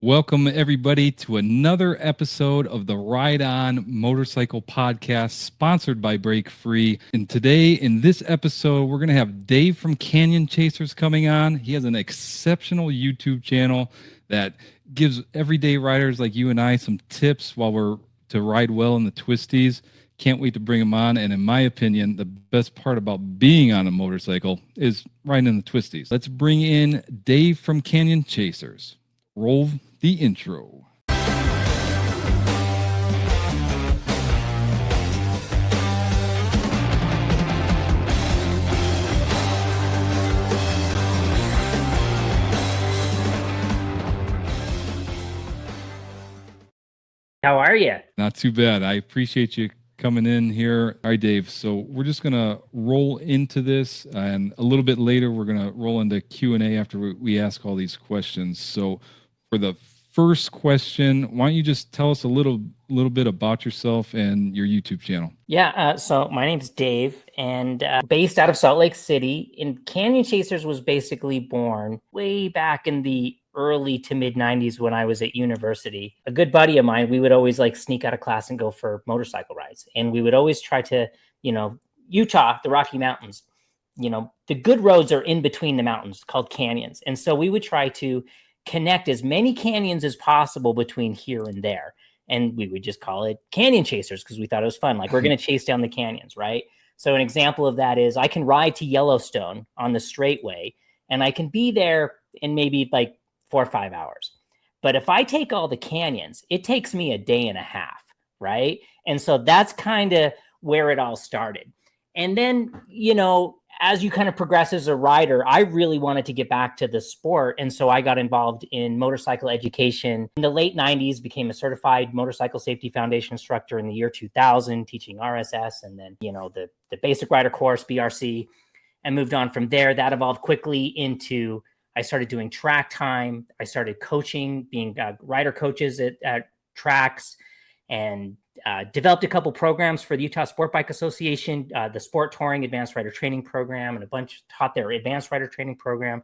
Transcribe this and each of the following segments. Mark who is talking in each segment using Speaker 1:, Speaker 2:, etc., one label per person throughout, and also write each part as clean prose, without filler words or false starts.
Speaker 1: Welcome, everybody, to another episode of the Ride On Motorcycle Podcast, sponsored by Break Free. And today, in this episode, we're going to have Dave from Canyon Chasers coming on. He has an exceptional YouTube channel that gives everyday riders like you and I some tips while we're to ride well in the twisties. Can't wait to bring him on. And in my opinion, the best part about being on a motorcycle is riding in the twisties. Let's bring in Dave from Canyon Chasers. Roll the intro.
Speaker 2: How are you?
Speaker 1: Not too bad. I appreciate you coming in here. All right, Dave. So we're just going to roll into this, and a little bit later, we're going to roll into Q&A after we ask all these questions. So for the first question, why don't you just tell us a little bit about yourself and your YouTube channel?
Speaker 2: Yeah, so my name's Dave, and based out of Salt Lake City. And Canyon Chasers was basically born way back in the early to mid 90s when I was at university. A good buddy of mine, we would always like sneak out of class and go for motorcycle rides. And we would always try to, Utah, the Rocky Mountains, the good roads are in between the mountains called canyons. And so we would try to connect as many canyons as possible between here and there. And we would just call it Canyon Chasers because we thought it was fun. Like, we're going to chase down the canyons, right? So an example of that is I can ride to Yellowstone on the straightway, and I can be there in maybe like 4 or 5 hours. But if I take all the canyons, it takes me a day and a half, right? And so that's kind of where it all started. And then, as you kind of progress as a rider, I really wanted to get back to the sport. And so I got involved in motorcycle education in the late 90s, became a certified motorcycle safety foundation instructor in the year 2000, teaching RSS and then, the basic rider course, BRC, and moved on from there. That evolved quickly into, I started doing track time. I started coaching, being rider coaches at tracks, and developed a couple programs for the Utah Sport Bike Association, the Sport Touring Advanced Rider Training Program, and a bunch taught their Advanced Rider Training Program.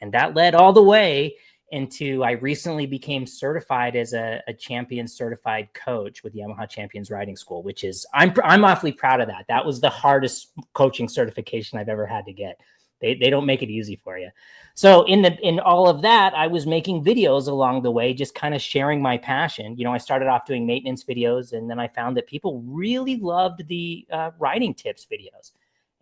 Speaker 2: And that led all the way into, I recently became certified as a champion certified coach with Yamaha Champions Riding School, which is, I'm awfully proud of that. That was the hardest coaching certification I've ever had to get. They don't make it easy for you. So in all of that, I was making videos along the way, just kind of sharing my passion. I started off doing maintenance videos, and then I found that people really loved the riding tips videos.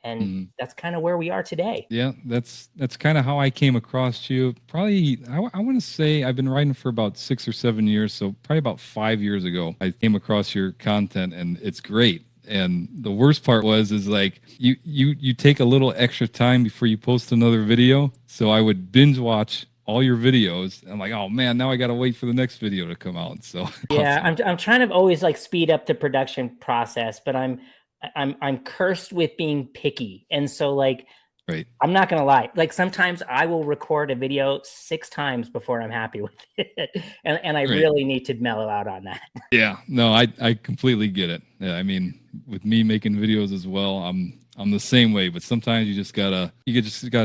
Speaker 2: And that's kind of where we are today.
Speaker 1: Yeah, that's kind of how I came across you. Probably, I want to say I've been riding for about 6 or 7 years, so probably about 5 years ago, I came across your content, and it's great. And the worst part is like you take a little extra time before you post another video. So I would binge watch all your videos. I'm like, oh man, now I got to wait for the next video to come out. So
Speaker 2: yeah,
Speaker 1: awesome.
Speaker 2: I'm trying to always like speed up the production process, but I'm cursed with being picky. And so like,
Speaker 1: Right.
Speaker 2: I'm not going to lie. Like, sometimes I will record a video 6 times before I'm happy with it. And I
Speaker 1: Right.
Speaker 2: really need to mellow out on that.
Speaker 1: Yeah, no, I completely get it. Yeah, I mean, with me making videos as well, I'm the same way, but sometimes you just gotta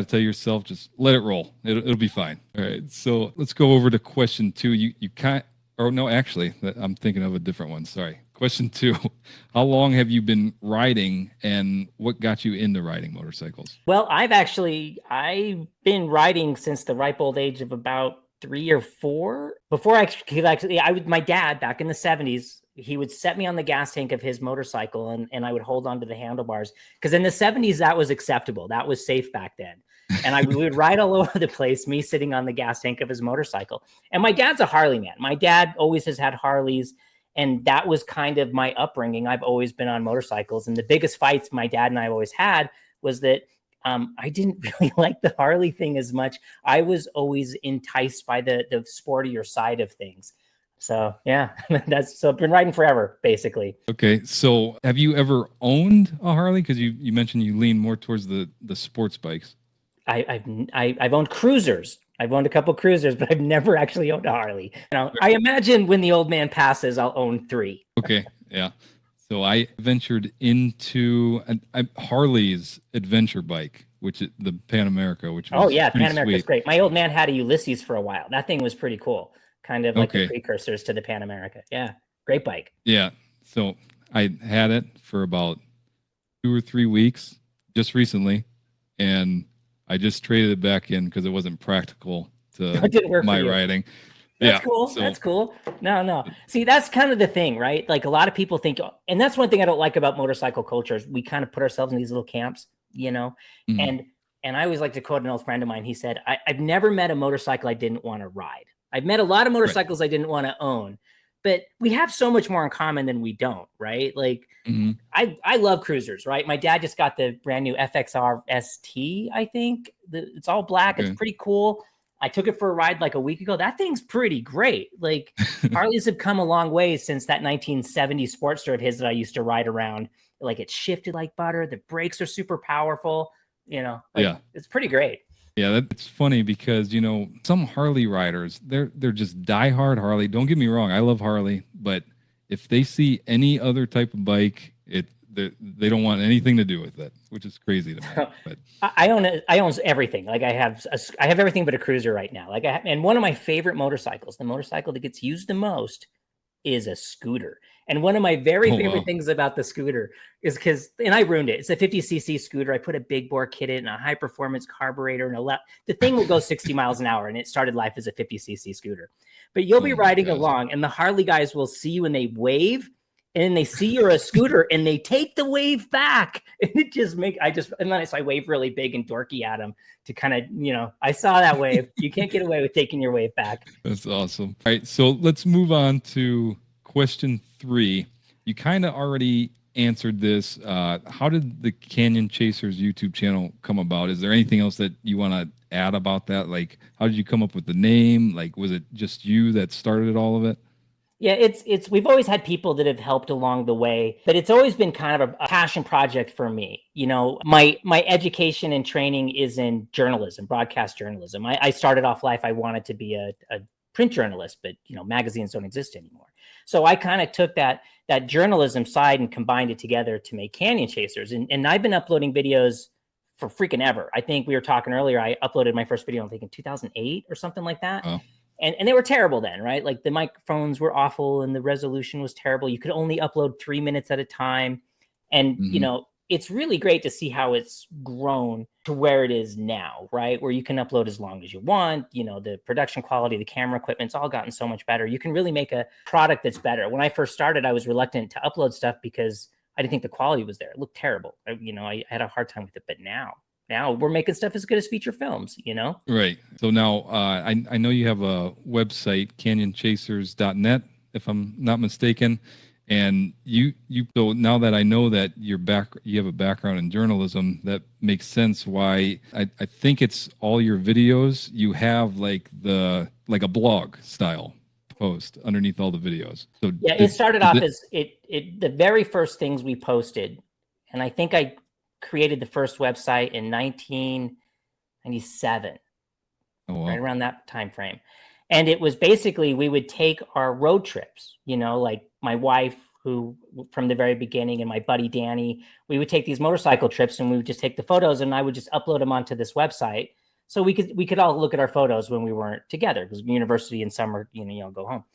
Speaker 1: tell yourself, just let it roll. It'll be fine. All right. So let's go over to question 2. You can't, or no, actually, I'm thinking of a different one. Sorry. Question 2. How long have you been riding, and what got you into riding motorcycles?
Speaker 2: Well, I've been riding since the ripe old age of about 3 or 4. Before my dad back in the 70s, he would set me on the gas tank of his motorcycle, and I would hold onto the handlebars, because in the 70s that was acceptable. That was safe back then. And we would ride all over the place, me sitting on the gas tank of his motorcycle. And my dad's a Harley man. My dad always has had Harleys, and that was kind of my upbringing. I've always been on motorcycles, and the biggest fights my dad and I always had was that I didn't really like the Harley thing as much. I was always enticed by the sportier side of things. So yeah, so I've been riding forever, basically.
Speaker 1: Okay, so have you ever owned a Harley? Because you mentioned you lean more towards the sports bikes.
Speaker 2: I've owned cruisers. I've owned a couple cruisers, but I've never actually owned a Harley. I imagine when the old man passes, I'll own 3.
Speaker 1: Okay, yeah. So I ventured into Harley's adventure bike, which is the Pan America, which was
Speaker 2: Oh yeah,
Speaker 1: pretty
Speaker 2: Pan America's
Speaker 1: sweet.
Speaker 2: great. My old man had a Ulysses for a while. That thing was pretty cool. kind of like the
Speaker 1: Okay.
Speaker 2: precursors to the Pan America. Yeah, great bike.
Speaker 1: Yeah. So I had it for about 2 or 3 weeks just recently, and I just traded it back in because it wasn't practical to
Speaker 2: It didn't work for
Speaker 1: my
Speaker 2: you.
Speaker 1: riding.
Speaker 2: That's
Speaker 1: Yeah.
Speaker 2: cool.
Speaker 1: So
Speaker 2: That's cool. No. See, that's kind of the thing, right? Like a lot of people think, and that's one thing I don't like about motorcycle culture is we kind of put ourselves in these little camps, you know?
Speaker 1: mhm.
Speaker 2: And I always like to quote an old friend of mine. He said, I've never met a motorcycle I didn't want to ride. I've met a lot of
Speaker 1: Right.
Speaker 2: motorcycles I didn't want to own, but we have so much more in common than we don't, right? Like
Speaker 1: Mhm.
Speaker 2: I love cruisers, right? My dad just got the brand new FXR ST, I think. It's all black. It's
Speaker 1: Okay.
Speaker 2: pretty cool. I took it for a ride like a week ago. That thing's pretty great. Like Harleys have come a long way since that 1970 Sportster of his that I used to ride around. Like it shifted like butter. The brakes are super powerful. Like
Speaker 1: Yeah.
Speaker 2: it's pretty great.
Speaker 1: Yeah, that's funny because some Harley riders, they're just diehard Harley. Don't get me wrong, I love Harley, but if they see any other type of bike, they don't want anything to do with it, which is crazy to me. But
Speaker 2: I own it. I own everything. Like I have everything but a cruiser right now. And one of my favorite motorcycles, the motorcycle that gets used the most, is a scooter. And one of my very
Speaker 1: oh
Speaker 2: favorite
Speaker 1: wow,
Speaker 2: things about the scooter is and I ruined it. It's a 50cc scooter. I put a big bore kit in, a high performance carburetor, and the thing will go 60 miles an hour. And it started life as a 50cc scooter. But you'll be
Speaker 1: oh my
Speaker 2: riding
Speaker 1: gosh,
Speaker 2: along, and the Harley guys will see you and they wave, and then they see you're a scooter and they take the wave back. And it just and then I wave really big and dorky at them to kind of, I saw that wave. You can't get away with taking your wave back.
Speaker 1: that's awesome. All right, so let's move on to question 3. You kind of already answered this. How did the Canyon Chasers YouTube channel come about? Is there anything else that you want to add about that? Like, how did you come up with the name? Like, was it just you that started all of it?
Speaker 2: Yeah, we've always had people that have helped along the way, but it's always been kind of a passion project for me. My education and training is in journalism, broadcast journalism. I started off life, I wanted to be a print journalist, but magazines don't exist anymore. So I kind of took that journalism side and combined it together to make Canyon Chasers. And I've been uploading videos for freaking ever. I think we were talking earlier, I uploaded my first video, I think in 2008 or something like that.
Speaker 1: Oh,
Speaker 2: And they were terrible then, right? Like the microphones were awful and the resolution was terrible. You could only upload 3 minutes at a time. And,
Speaker 1: hmm,
Speaker 2: it's really great to see how it's grown to where it is now, right? Where you can upload as long as you want. The production quality, the camera equipment's all gotten so much better. You can really make a product that's better. When I first started, I was reluctant to upload stuff because I didn't think the quality was there. It looked terrible. I had a hard time with it. But now we're making stuff as good as feature films.
Speaker 1: right. So now I know you have a website, canyonchasers.net, if I'm not mistaken. And so now that I know that you have a background in journalism, that makes sense why I think it's all your videos you have like a blog style post underneath all the videos. So
Speaker 2: Yeah, it started off as the very first things we posted, and I think I created the first website in 1997,
Speaker 1: oh
Speaker 2: right
Speaker 1: wow.
Speaker 2: around that time frame. And it was basically we would take our road trips, like my wife, who from the very beginning, and my buddy Danny, we would take these motorcycle trips and we would just take the photos and I would just upload them onto this website. So we could all look at our photos when we weren't together because university and summer, go home.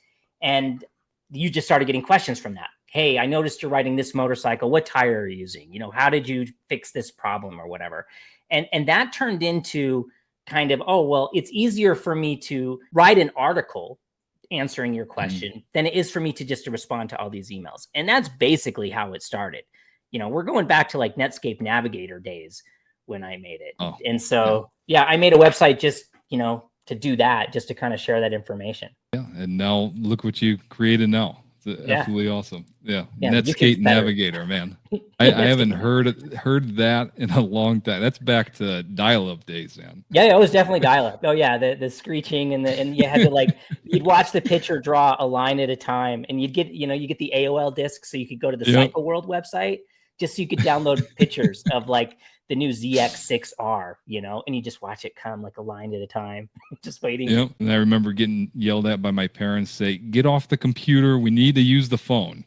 Speaker 2: And you just started getting questions from that. Hey, I noticed you're riding this motorcycle. What tire are you using? How did you fix this problem or whatever? And that turned into kind of, oh, well, it's easier for me to write an article answering your
Speaker 1: Mhm.
Speaker 2: question than it is for me to respond to all these emails. And that's basically how it started. We're going back to like Netscape Navigator days when I made it.
Speaker 1: Oh
Speaker 2: And
Speaker 1: yeah.
Speaker 2: so, yeah, I made a website just, to do that, just to kind of share that information.
Speaker 1: Yeah. And now look what you created now. It's
Speaker 2: Yeah.
Speaker 1: absolutely awesome. Yeah.
Speaker 2: Yeah. YouTube's
Speaker 1: Netscape
Speaker 2: better.
Speaker 1: Navigator, man. I
Speaker 2: Netscape
Speaker 1: haven't
Speaker 2: Navigator.
Speaker 1: heard that in a long time. That's back to dial-up days, man.
Speaker 2: Yeah, it was definitely dial up. Oh yeah, the screeching and you had to like you'd watch the pitcher draw a line at a time, and you get the AOL disc so you could go to the
Speaker 1: Yep.
Speaker 2: Cycle World website just so you could download pictures of like the new ZX6R, and you just watch it come like a line at a time, just waiting.
Speaker 1: Yep. And I remember getting yelled at by my parents, say, "Get off the computer. We need to use the phone."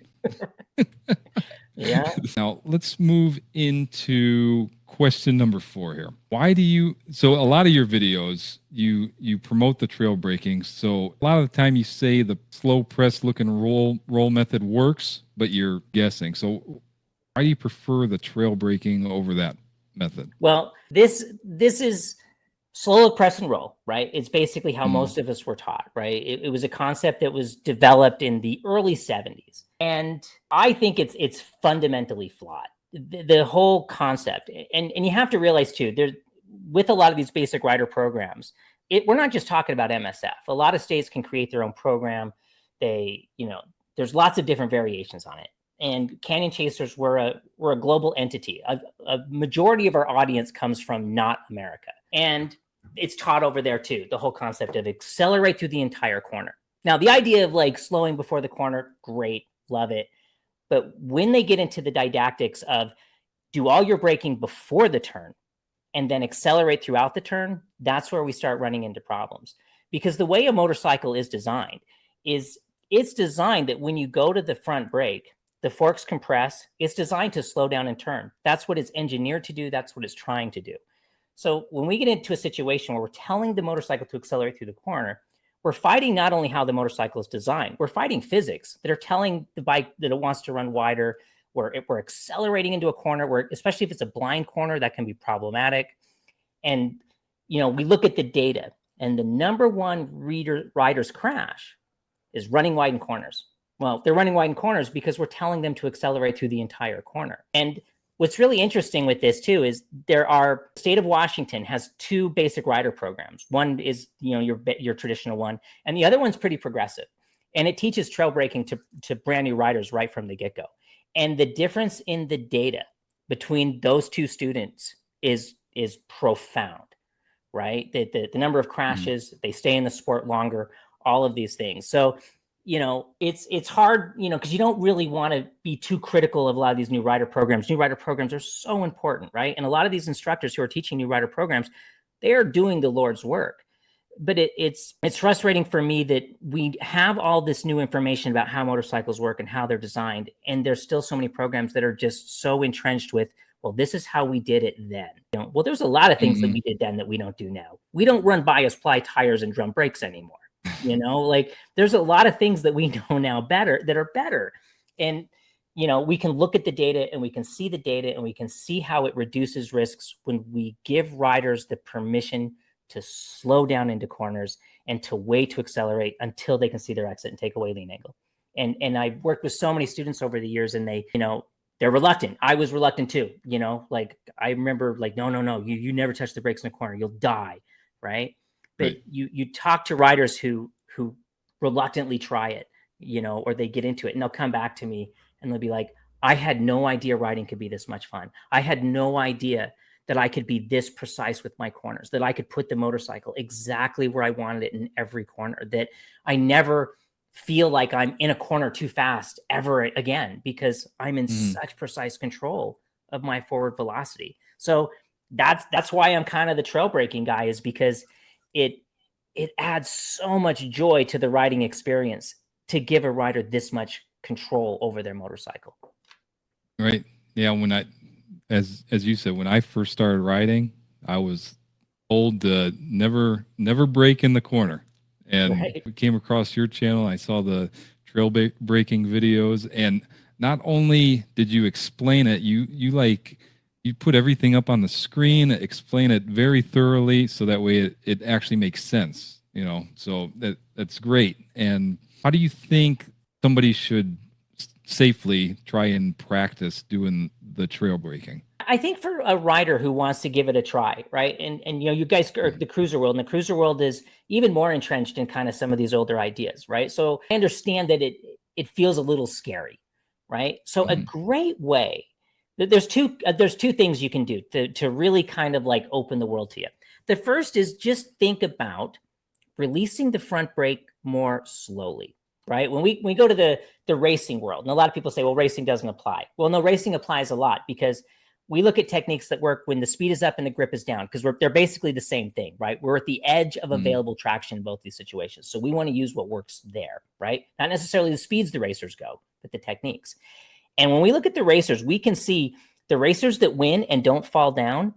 Speaker 2: Yeah.
Speaker 1: Now let's move into question number 4 here. Why do you, so a lot of your videos, you promote the trail braking. So a lot of the time you say the slow press, look and roll method works, but you're guessing. So why do you prefer the trail braking over that method?
Speaker 2: Well, this is slow look, press and roll, right? It's basically how most of us were taught, right? It was a concept that was developed in the early 70s. And I think it's fundamentally flawed. The whole concept. And you have to realize too, there's with a lot of these basic rider programs, we're not just talking about MSF. A lot of states can create their own program. There's lots of different variations on it. And Canyon Chasers we're a global entity. A majority of our audience comes from not America. And it's taught over there too, the whole concept of accelerate through the entire corner. Now, the idea of like slowing before the corner, great, love it. But when they get into the didactics of do all your braking before the turn and then accelerate throughout the turn, that's where we start running into problems. Because the way a motorcycle is designed is it's designed that when you go to the front brake, the forks compress. It's designed to slow down and turn. That's what it's engineered to do. That's what it's trying to do. So when we get into a situation where we're telling the motorcycle to accelerate through the corner, we're fighting not only how the motorcycle is designed, we're fighting physics that are telling the bike that it wants to run wider, where we're accelerating into a corner, where especially if it's a blind corner, that can be problematic. And, we look at the data, and the number one riders crash is running wide in corners. Well, they're running wide in corners because we're telling them to accelerate through the entire corner. And what's really interesting with this too is state of Washington has 2 basic rider programs. One is, your traditional one, and the other one's pretty progressive. And it teaches trail braking to brand new riders right from the get-go. And the difference in the data between those 2 students is profound, right? The number of crashes, they stay in the sport longer, all of these things. So it's hard, because you don't really want to be too critical of a lot of these new rider programs. New rider programs are so important, right? And a lot of these instructors who are teaching new rider programs, they are doing the Lord's work. But it's frustrating for me that we have all this new information about how motorcycles work and how they're designed, and there's still so many programs that are just so entrenched with, well, this is how we did it then. Well, there's a lot of things that we did then that we don't do now. We don't run bias ply tires and drum brakes anymore. Like there's a lot of things that we know now that are better. And, we can look at the data and we can see the data and we can see how it reduces risks when we give riders the permission to slow down into corners and to wait to accelerate until they can see their exit and take away lean angle. And I've worked with so many students over the years, and they, they're reluctant. I was reluctant too, like I remember like, no, you never touch the brakes in the corner. You'll die. Right. But
Speaker 1: Right.
Speaker 2: you talk to riders who reluctantly try it, or they get into it, and they'll come back to me and they'll be like, I had no idea riding could be this much fun. I had no idea that I could be this precise with my corners, that I could put the motorcycle exactly where I wanted it in every corner, that I never feel like I'm in a corner too fast ever again, because I'm in such precise control of my forward velocity. So that's why I'm kind of the trail braking guy, is because it adds so much joy to the riding experience to give a rider this much control over their motorcycle.
Speaker 1: Right. Yeah. As you said, when I first started riding, I was told to never brake in the corner. And we came across your channel. I saw the trail braking videos, and not only did you explain it, you put everything up on the screen, explain it very thoroughly, so that way it actually makes sense. So that's great. And how do you think somebody should safely try and practice doing the trail braking?
Speaker 2: I think for a rider who wants to give it a try, right? And you guys are the cruiser world, and the cruiser world is even more entrenched in kind of some of these older ideas, right? So I understand that it feels a little scary, right? So a great way, there's two things you can do to really kind of like open the world to you. The first is just think about releasing the front brake more slowly. Right? When we go to the racing world, and a lot of people say, well, racing doesn't apply. Well, no, racing applies a lot, because we look at techniques that work when the speed is up and the grip is down, because they're basically the same thing, right? We're at the edge of available traction in both these situations. So we want to use what works there, right? Not necessarily the speeds the racers go, but the techniques. And when we look at the racers, we can see The racers that win and don't fall down,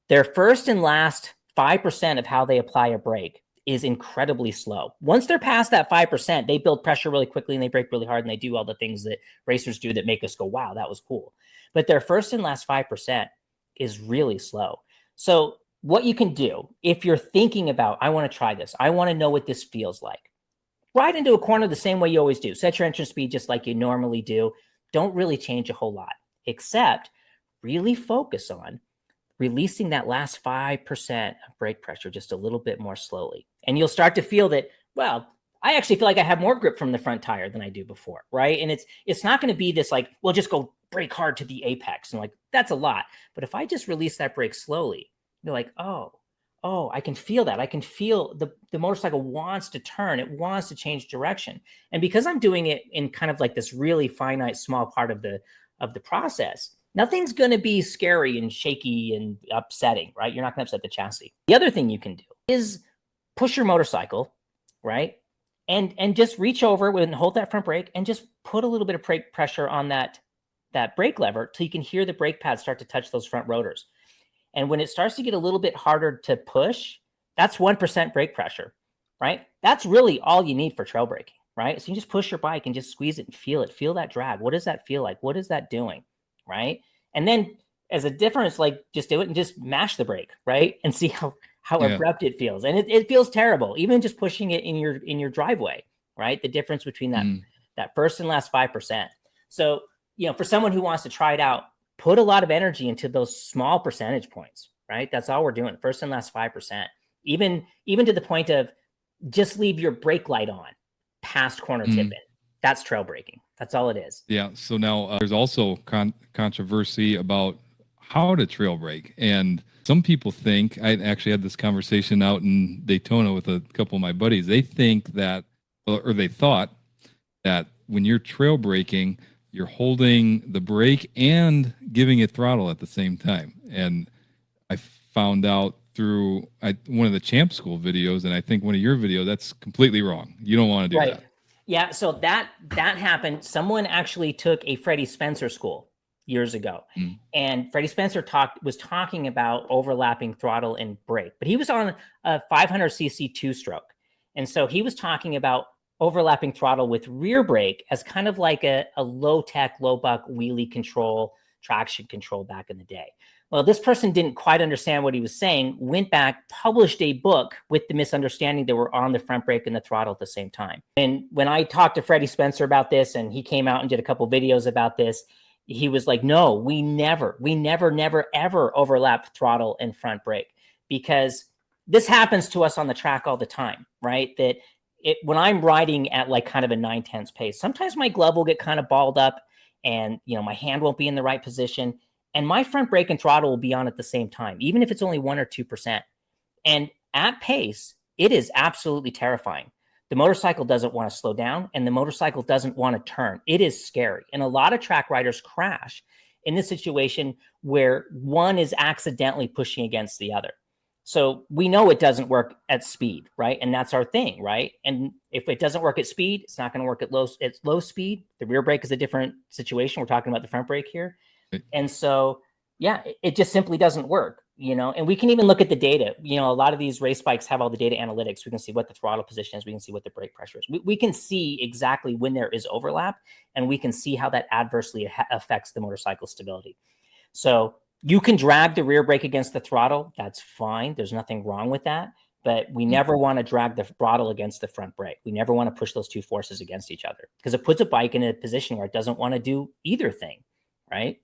Speaker 2: their first and last 5% of how they apply a brake is incredibly slow. Once they're past that 5%, they build pressure really quickly and they brake really hard and they do all the things that racers do that make us go, wow, that was cool. But their first and last 5% is really slow. So what you can do if you're thinking about, I want to try this, I want to know what this feels like, ride into a corner the same way you always do. Set your entrance speed just like you normally do. Don't really change a whole lot, except really focus on releasing that last 5% of brake pressure just a little bit more slowly. And you'll start to feel that, well, I actually feel like I have more grip from the front tire than I do before, right? And it's not going to be this like, well, just go brake hard to the apex. And like, that's a lot. But if I just release that brake slowly, you're like, oh, I can feel that. I can feel the motorcycle wants to turn. It wants to change direction. And because I'm doing it in kind of like this really finite, small part of the process, nothing's going to be scary and shaky and upsetting, right? You're not going to upset the chassis. The other thing you can do is push your motorcycle, right? And just reach over and hold that front brake and just put a little bit of brake pressure on that brake lever till you can hear the brake pads start to touch those front rotors. And when it starts to get a little bit harder to push, that's 1% brake pressure, right? That's really all you need for trail braking, right? So you just push your bike and just squeeze it and feel it. Feel that drag. What does that feel like? What is that doing? Right. And then as a difference, like just do it and just mash the brake, right? And see how abrupt it feels. And it feels terrible, even just pushing it in your driveway, right? The difference between that first and last 5%. So, for someone who wants to try it out, put a lot of energy into those small percentage points, right? That's all we're doing. First and last 5%, even to the point of just leave your brake light on past corner tip in. That's trail braking. That's all it is.
Speaker 1: Yeah. So now there's also controversy about how to trail brake. And some people think, I actually had this conversation out in Daytona with a couple of my buddies. They think that, or they thought that when you're trail braking, you're holding the brake and giving it throttle at the same time. And I found out through one of the Champ School videos, and I think one of your videos, that's completely wrong. You don't want to do that.
Speaker 2: Yeah, so that happened. Someone actually took a Freddie Spencer school years ago, and Freddie Spencer was talking about overlapping throttle and brake, but he was on a 500cc two-stroke, and so he was talking about overlapping throttle with rear brake as kind of like a low-tech, low-buck wheelie control, traction control back in the day. Well, this person didn't quite understand what he was saying, went back, published a book with the misunderstanding that we're on the front brake and the throttle at the same time. And when I talked to Freddie Spencer about this, and he came out and did a couple videos about this, he was like, no, we never, ever overlap throttle and front brake, because this happens to us on the track all the time, right? That when I'm riding at like kind of a 9/10 pace, sometimes my glove will get kind of balled up and, my hand won't be in the right position. And my front brake and throttle will be on at the same time, even if it's only 1 or 2%. And at pace, it is absolutely terrifying. The motorcycle doesn't want to slow down, and the motorcycle doesn't want to turn. It is scary. And a lot of track riders crash in this situation where one is accidentally pushing against the other. So we know it doesn't work at speed, right? And that's our thing, right? And if it doesn't work at speed, it's not going to work at low speed. The rear brake is a different situation. We're talking about the front brake here. And so, yeah, it just simply doesn't work, and we can even look at the data. A lot of these race bikes have all the data analytics. We can see what the throttle position is. We can see what the brake pressure is. We can see exactly when there is overlap, and we can see how that adversely affects the motorcycle stability. So you can drag the rear brake against the throttle. That's fine. There's nothing wrong with that. But we never want to drag the throttle against the front brake. We never want to push those two forces against each other, because it puts a bike in a position where it doesn't want to do either thing, right?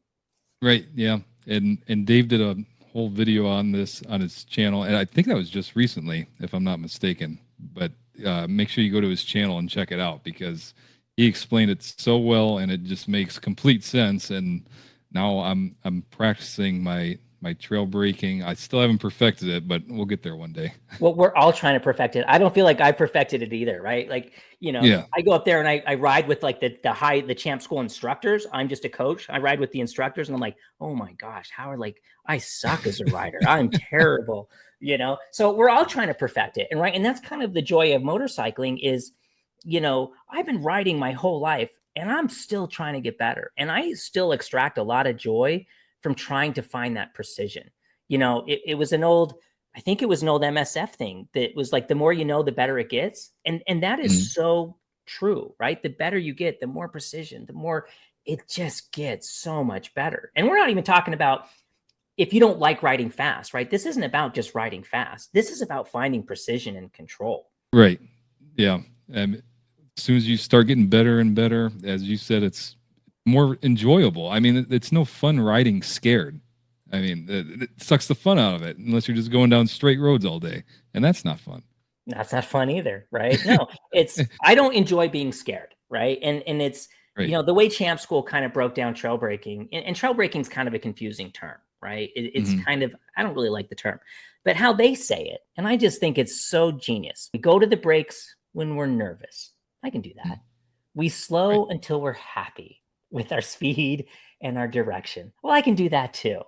Speaker 1: Right. Yeah. And Dave did a whole video on this on his channel, and I think that was just recently, if I'm not mistaken. But make sure you go to his channel and check it out, because he explained it so well, and it just makes complete sense. And now I'm practicing my trail braking. I still haven't perfected it, but we'll get there one day.
Speaker 2: Well, we're all trying to perfect it. I don't feel like I perfected it either, right? Like, I go up there and I ride with like the Champ School instructors. I'm just a coach. I ride with the instructors, and I'm like, oh my gosh, I suck as a rider. I'm terrible, So we're all trying to perfect it. And that's kind of the joy of motorcycling is, I've been riding my whole life and I'm still trying to get better. And I still extract a lot of joy from trying to find that precision. It was I think it was an old MSF thing that was like, the more you know, the better it gets. And that is so true, right? The better you get, the more precision, the more it just gets so much better. And we're not even talking about if you don't like riding fast, right? This isn't about just riding fast. This is about finding precision and control.
Speaker 1: Right. Yeah. As soon as you start getting better and better, as you said, it's more enjoyable. I mean, it's no fun riding scared. I mean, it sucks the fun out of it unless you're just going down straight roads all day, and that's not fun.
Speaker 2: That's not fun either, right? No, I don't enjoy being scared, right? And it's,
Speaker 1: Right.
Speaker 2: the way Champ School kind of broke down trail breaking, and trail breaking is kind of a confusing term, right? It's kind of, I don't really like the term, but how they say it, and I just think it's so genius. We go to the brakes when we're nervous. I can do that. We slow until we're happy with our speed and our direction. Well, I can do that too.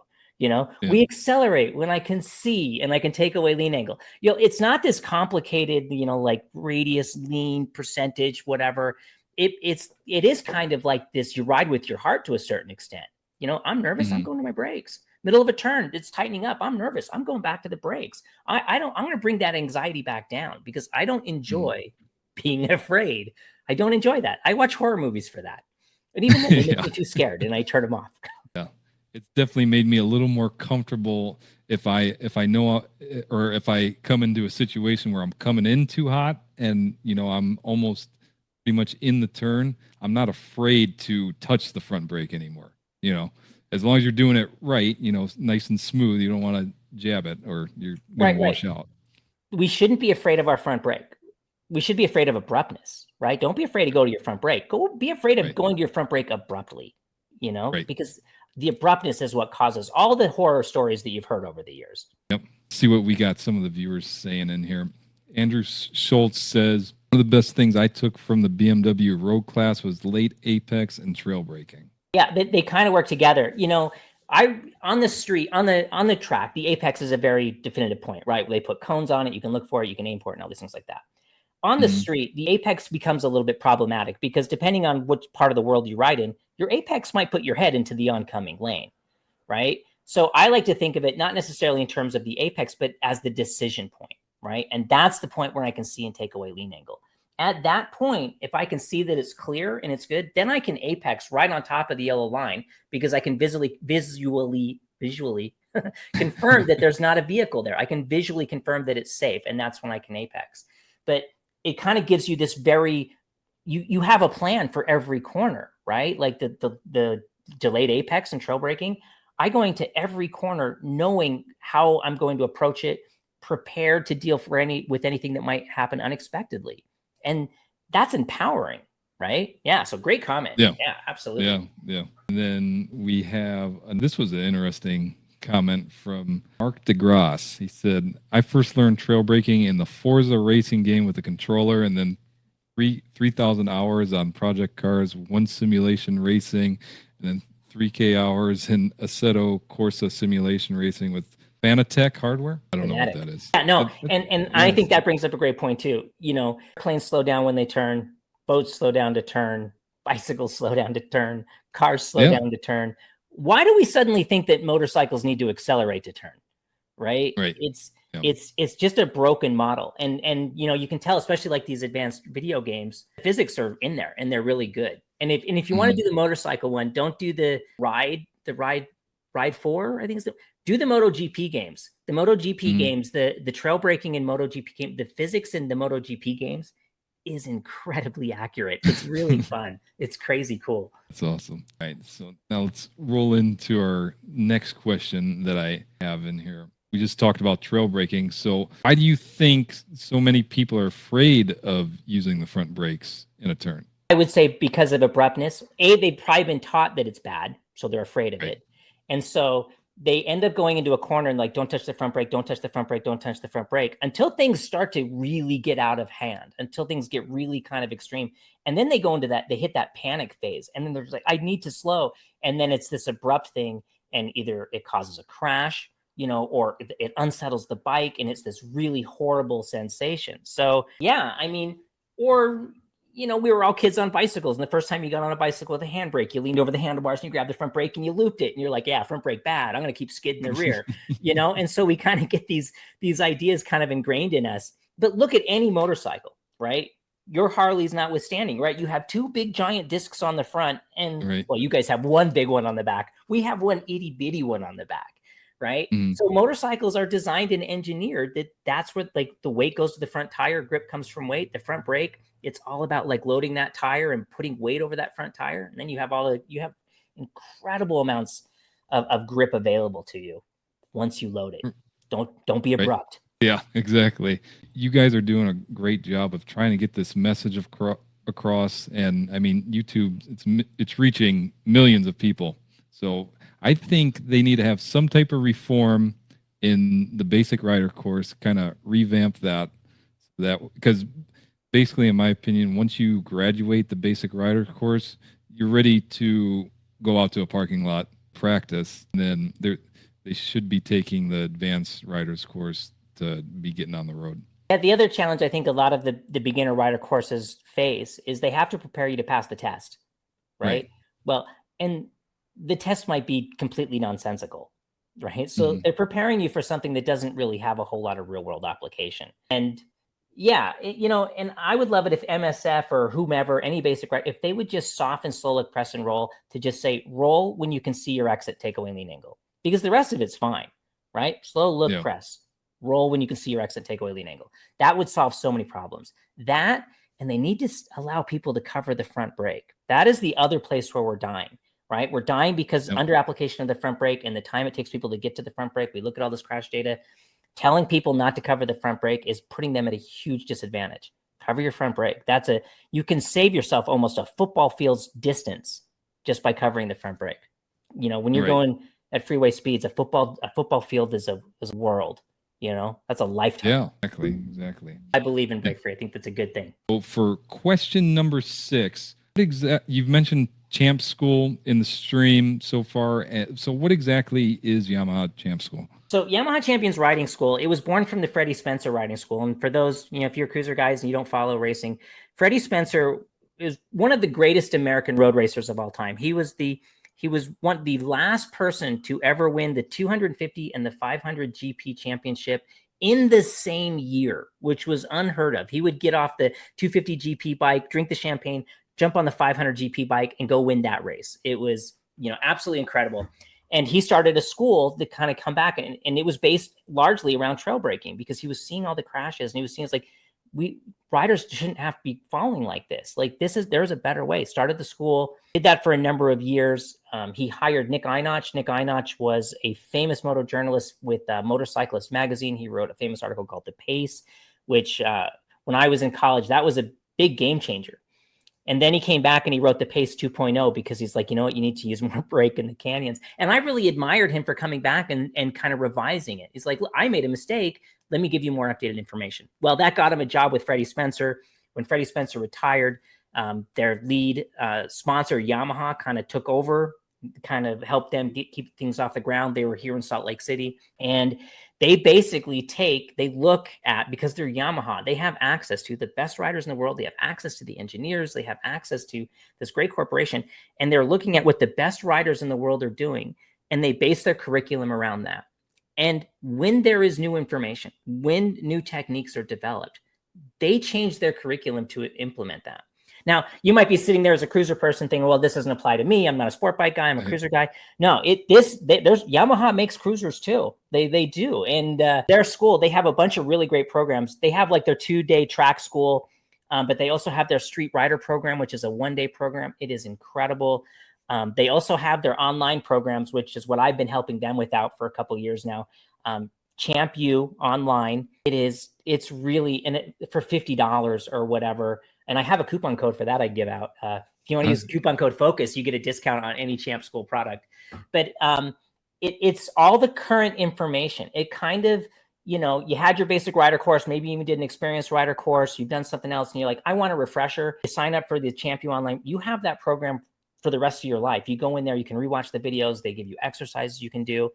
Speaker 2: We accelerate when I can see and I can take away lean angle. It's not this complicated, like radius, lean, percentage, whatever. It is kind of like this. You ride with your heart to a certain extent. I'm nervous. I'm going to my brakes. Middle of a turn, it's tightening up. I'm nervous. I'm going back to the brakes. I'm going to bring that anxiety back down because I don't enjoy being afraid. I don't enjoy that. I watch horror movies for that. And even then, they make me too scared and I turn them off.
Speaker 1: Yeah. It's definitely made me a little more comfortable if I know, or if I come into a situation where I'm coming in too hot and, I'm almost pretty much in the turn. I'm not afraid to touch the front brake anymore. As long as you're doing it right, nice and smooth, you don't want to jab it or you're going to wash out.
Speaker 2: We shouldn't be afraid of our front brake. We should be afraid of abruptness, right? Don't be afraid to go to your front brake. Be afraid of going to your front brake abruptly, because the abruptness is what causes all the horror stories that you've heard over the years.
Speaker 1: Yep. See what we got some of the viewers saying in here. Andrew Schultz says, one of the best things I took from the BMW road class was late apex and trail braking.
Speaker 2: Yeah, they kind of work together. On the street, on the track, the apex is a very definitive point, right? They put cones on it. You can look for it. You can aim for it and all these things like that. On the street, the apex becomes a little bit problematic because depending on which part of the world you ride in, your apex might put your head into the oncoming lane, right? So I like to think of it not necessarily in terms of the apex, but as the decision point, right? And that's the point where I can see and take away lean angle. At that point, if I can see that it's clear and it's good, then I can apex right on top of the yellow line because I can visually confirm that there's not a vehicle there. I can visually confirm that it's safe, and that's when I can apex. But it kind of gives you this you have a plan for every corner, right? Like the delayed apex and trail braking. I go into every corner knowing how I'm going to approach it, prepared to deal with anything that might happen unexpectedly. And that's empowering, right? Yeah. So great comment.
Speaker 1: Yeah,
Speaker 2: absolutely.
Speaker 1: Yeah. And then we have, and this was an interesting comment from Mark DeGrasse. He said, I first learned trail braking in the Forza racing game with the controller, and then 3,000 hours on project cars, one simulation racing, and then 3K hours in Assetto Corsa simulation racing with Fanatec hardware. I don't know what that is.
Speaker 2: Yeah, no, and I think that brings up a great point too. Planes slow down when they turn, boats slow down to turn, bicycles slow down to turn, cars slow down to turn. Why do we suddenly think that motorcycles need to accelerate to turn? Right? It's just a broken model. And you can tell, especially like these advanced video games, physics are in there and they're really good. And if you want to do the motorcycle one, don't do the ride 4, I think is do the MotoGP games. The MotoGP games, the trail braking in MotoGP game, the physics in the MotoGP games is incredibly accurate. It's really fun. It's crazy cool.
Speaker 1: That's awesome. All right, so now let's roll into our next question that I have in here. We just talked about trail braking. So why do you think so many people are afraid of using the front brakes in a turn?
Speaker 2: I would say because of abruptness. They've probably been taught that it's bad, so they're afraid of it. And so they end up going into a corner and like, don't touch the front brake, don't touch the front brake, don't touch the front brake, until things start to really get out of hand, until things get really kind of extreme. And then they go into they hit that panic phase. And then they're just like, I need to slow. And then it's this abrupt thing. And either it causes a crash, or it unsettles the bike. And it's this really horrible sensation. So yeah, I mean, or we were all kids on bicycles. And the first time you got on a bicycle with a handbrake, you leaned over the handlebars and you grabbed the front brake and you looped it. And you're like, yeah, front brake bad. I'm going to keep skidding the rear, And so we kind of get these ideas kind of ingrained in us. But look at any motorcycle, right? Your Harley's notwithstanding, right? You have two big giant discs on the front and,
Speaker 1: Right.
Speaker 2: well, you guys have one big one on the back. We have one itty bitty one on the back. Right. So motorcycles are designed and engineered that's where like the weight goes to the front tire, grip comes from weight, the front brake. It's all about like loading that tire and putting weight over that front tire. And then you have incredible amounts of grip available to you once you load it. Don't be abrupt.
Speaker 1: Right. Yeah, exactly. You guys are doing a great job of trying to get this message across. And I mean, YouTube, it's reaching millions of people. So I think they need to have some type of reform in the basic rider course, kind of revamp that because basically, in my opinion, once you graduate the basic rider course, you're ready to go out to a parking lot, practice, and then they should be taking the advanced riders course to be getting on the road.
Speaker 2: Yeah, the other challenge I think a lot of the beginner rider courses face is they have to prepare you to pass the test, right? Well, and the test might be completely nonsensical, right? So they're preparing you for something that doesn't really have a whole lot of real world application. And yeah, and I would love it if MSF or whomever, any basic rider, if they would just soften, slow look, press and roll to just say roll when you can see your exit, takeaway, lean angle, because the rest of it's fine, right? Slow look, press, roll when you can see your exit, takeaway, lean angle. That would solve so many problems. That, and they need to allow people to cover the front brake. That is the other place where we're dying. Right? We're dying because under application of the front brake and the time it takes people to get to the front brake. We look at all this crash data. Telling people not to cover the front brake is putting them at a huge disadvantage. Cover your front brake. You can save yourself almost a football field's distance just by covering the front brake. When you're going at freeway speeds, a football field is a world. That's a lifetime.
Speaker 1: Yeah, exactly.
Speaker 2: I believe in brake free. I think that's a good thing.
Speaker 1: So for question number 6, you've mentioned Champ School in the stream so far. So what exactly is Yamaha Champ School?
Speaker 2: So Yamaha Champions Riding School, it was born from the Freddie Spencer Riding School. And for those, if you're cruiser guys and you don't follow racing, Freddie Spencer is one of the greatest American road racers of all time. He was the last person to ever win the 250 and the 500 GP championship in the same year, which was unheard of. He would get off the 250 GP bike, drink the champagne, jump on the 500 GP bike and go win that race. It was, absolutely incredible. And he started a school to kind of come back. And it was based largely around trail braking because he was seeing all the crashes and he was seeing it's like, riders shouldn't have to be falling like this. Like there's a better way. Started the school, did that for a number of years. He hired Nick Einoch. Nick Einoch was a famous moto journalist with Motorcyclists magazine. He wrote a famous article called The Pace, which when I was in college, that was a big game changer. And then he came back and he wrote the Pace 2.0 because he's like, you know what, you need to use more brake in the canyons. And I really admired him for coming back and kind of revising it. He's like, look, I made a mistake. Let me give you more updated information. Well, that got him a job with Freddie Spencer. When Freddie Spencer retired, their lead sponsor, Yamaha, kind of took over, kind of helped them keep things off the ground. They were here in Salt Lake City. And they basically look at, because they're Yamaha, they have access to the best riders in the world. They have access to the engineers. They have access to this great corporation. And they're looking at what the best riders in the world are doing. And they base their curriculum around that. And when there is new information, when new techniques are developed, they change their curriculum to implement that. Now, you might be sitting there as a cruiser person thinking, well, this doesn't apply to me. I'm not a sport bike guy. I'm a cruiser guy. No, there's Yamaha makes cruisers too. They do. And their school, they have a bunch of really great programs. They have like their 2-day track school, but they also have their street rider program, which is a 1-day program. It is incredible. They also have their online programs, which is what I've been helping them with out for a couple of years now. Champ U online. It's really for $50 or whatever. And I have a coupon code for that I give out. If you want to use coupon code FOCUS, you get a discount on any Champ School product. But it's all the current information. It kind of, you had your basic rider course, maybe you even did an experienced rider course, you've done something else, and you're like, I want a refresher. You sign up for the Champ U online. You have that program for the rest of your life. You go in there, you can rewatch the videos. They give you exercises you can do.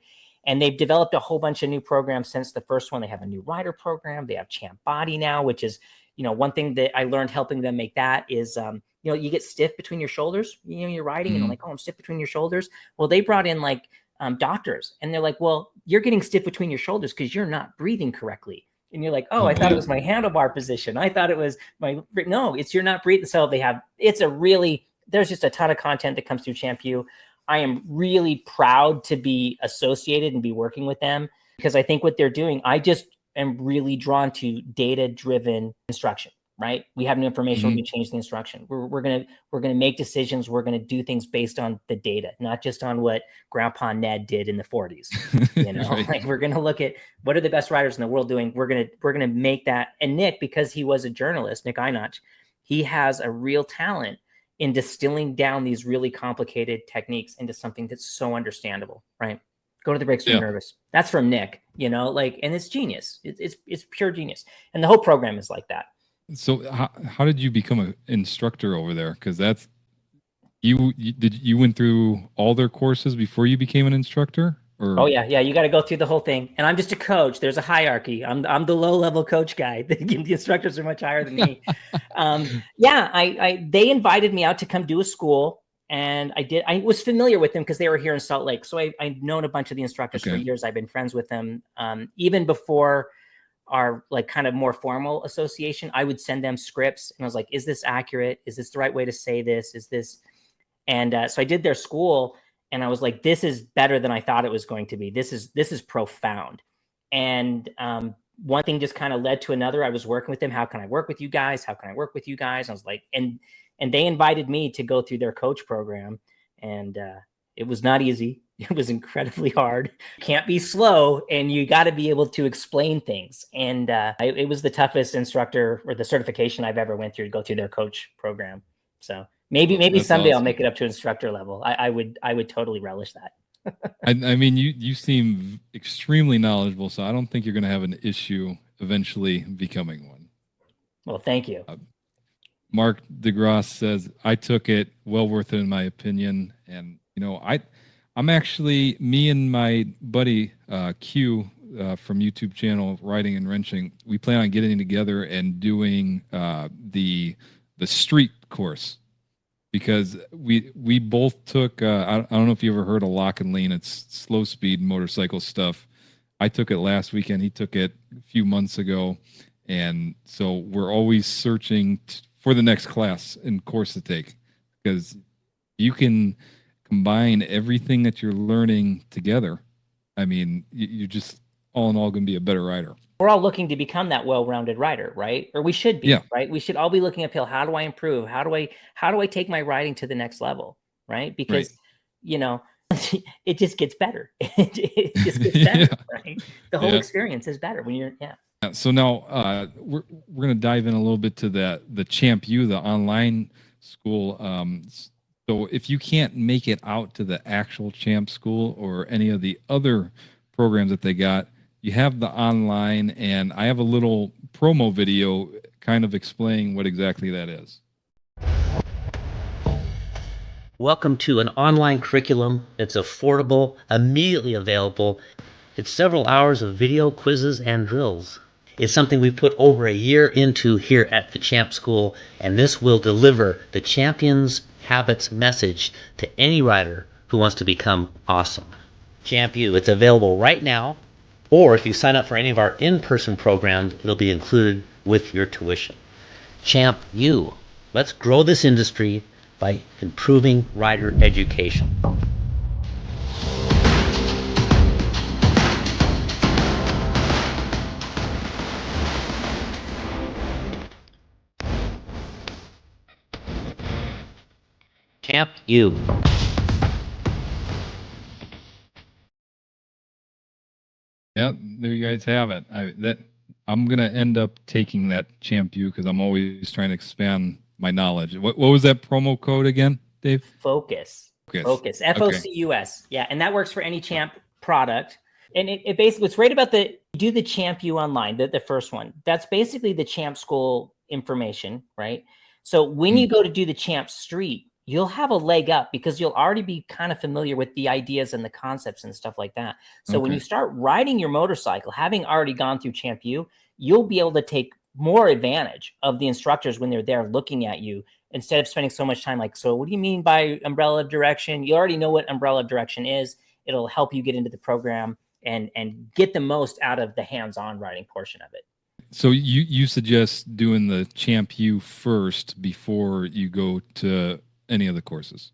Speaker 2: And they've developed a whole bunch of new programs since the first one. They have a new rider program. They have Champ Body now, which is, one thing that I learned helping them make that is, you get stiff between your shoulders, you're riding and I'm like, oh, I'm stiff between your shoulders. Well, they brought in like doctors and they're like, well, you're getting stiff between your shoulders because you're not breathing correctly. And you're like, oh, I thought it was my handlebar position. I thought it was no, you're not breathing. So there's just a ton of content that comes through Champ U. I am really proud to be associated and be working with them because I think what they're doing, I just am really drawn to data-driven instruction, right? We have new information, we're going to change the instruction. We're going to make decisions. We're going to do things based on the data, not just on what Grandpa Ned did in the 40s.
Speaker 1: Right.
Speaker 2: Like we're going to look at what are the best riders in the world doing. We're going to make that. And Nick, because he was a journalist, Nick Einach, he has a real talent in distilling down these really complicated techniques into something that's so understandable, right? Go to the brakes when you're nervous. That's from Nick, and it's genius. It's pure genius. And the whole program is like that.
Speaker 1: So how did you become an instructor over there? Because that's you went through all their courses before you became an instructor? Or?
Speaker 2: Oh yeah. You got to go through the whole thing. And I'm just a coach. There's a hierarchy. I'm the low level coach guy. The instructors are much higher than me. They invited me out to come do a school. And I was familiar with them because they were here in Salt Lake. So I've known a bunch of the instructors for years. I've been friends with them. Even before our like kind of more formal association, I would send them scripts and I was like, is this accurate? Is this the right way to say this? Is this? And so I did their school and I was like, this is better than I thought it was going to be. This is profound. And one thing just kind of led to another. I was working with them. How can I work with you guys? How can I work with you guys? I was like, and they invited me to go through their coach program. And it was not easy. It was incredibly hard. You can't be slow and you got to be able to explain things. And it was the toughest instructor or the certification I've ever went through to go through their coach program. So maybe someday awesome. I'll make it up to instructor level. I would totally relish that.
Speaker 1: I mean, you seem extremely knowledgeable, so I don't think you're going to have an issue eventually becoming one.
Speaker 2: Well, thank you.
Speaker 1: Mark DeGrasse says, I took it, well worth it in my opinion. And, I'm actually, me and my buddy Q from YouTube channel, Riding and Wrenching, we plan on getting together and doing the street course. Because we both took, I don't know if you ever heard of Lock and Lean. It's slow speed motorcycle stuff. I took it last weekend. He took it a few months ago. And so we're always searching for the next class and course to take. Because you can combine everything that you're learning together. I mean, you're just all in all going to be a better rider.
Speaker 2: We're all looking to become that well-rounded rider, right? Or we should be, right? We should all be looking uphill. How do I improve? How do I take my riding to the next level, right? Because, it just gets better. It just gets better, right? The whole experience is better when you're,
Speaker 1: So now we're going to dive in a little bit to the Champ U, the online school. So if you can't make it out to the actual Champ School or any of the other programs that they got, you have the online, and I have a little promo video kind of explaining what exactly that is.
Speaker 3: Welcome to an online curriculum. It's affordable, immediately available. It's several hours of video quizzes and drills. It's something we put over a year into here at the Champ School, and this will deliver the Champions Habits message to any rider who wants to become awesome. Champ U, it's available right now, or if you sign up for any of our in-person programs, it'll be included with your tuition. Champ U, let's grow this industry by improving rider education. Champ U.
Speaker 1: Yeah, there you guys have it. I'm gonna end up taking that Champ U because I'm always trying to expand my knowledge. What was that promo code again, Dave?
Speaker 2: Focus. Focus. FOCUS. Yeah, and that works for any Champ product. And it basically, what's great about do the Champ U online, the first one. That's basically the Champ School information, right? So when you go to do the Champ Street, you'll have a leg up because you'll already be kind of familiar with the ideas and the concepts and stuff like that. So when you start riding your motorcycle, having already gone through Champ U, you'll be able to take more advantage of the instructors when they're there looking at you, instead of spending so much time like, so what do you mean by umbrella of direction? You already know what umbrella of direction is. It'll help you get into the program and get the most out of the hands-on riding portion of it.
Speaker 1: So you suggest doing the Champ U first before you go to any of the courses?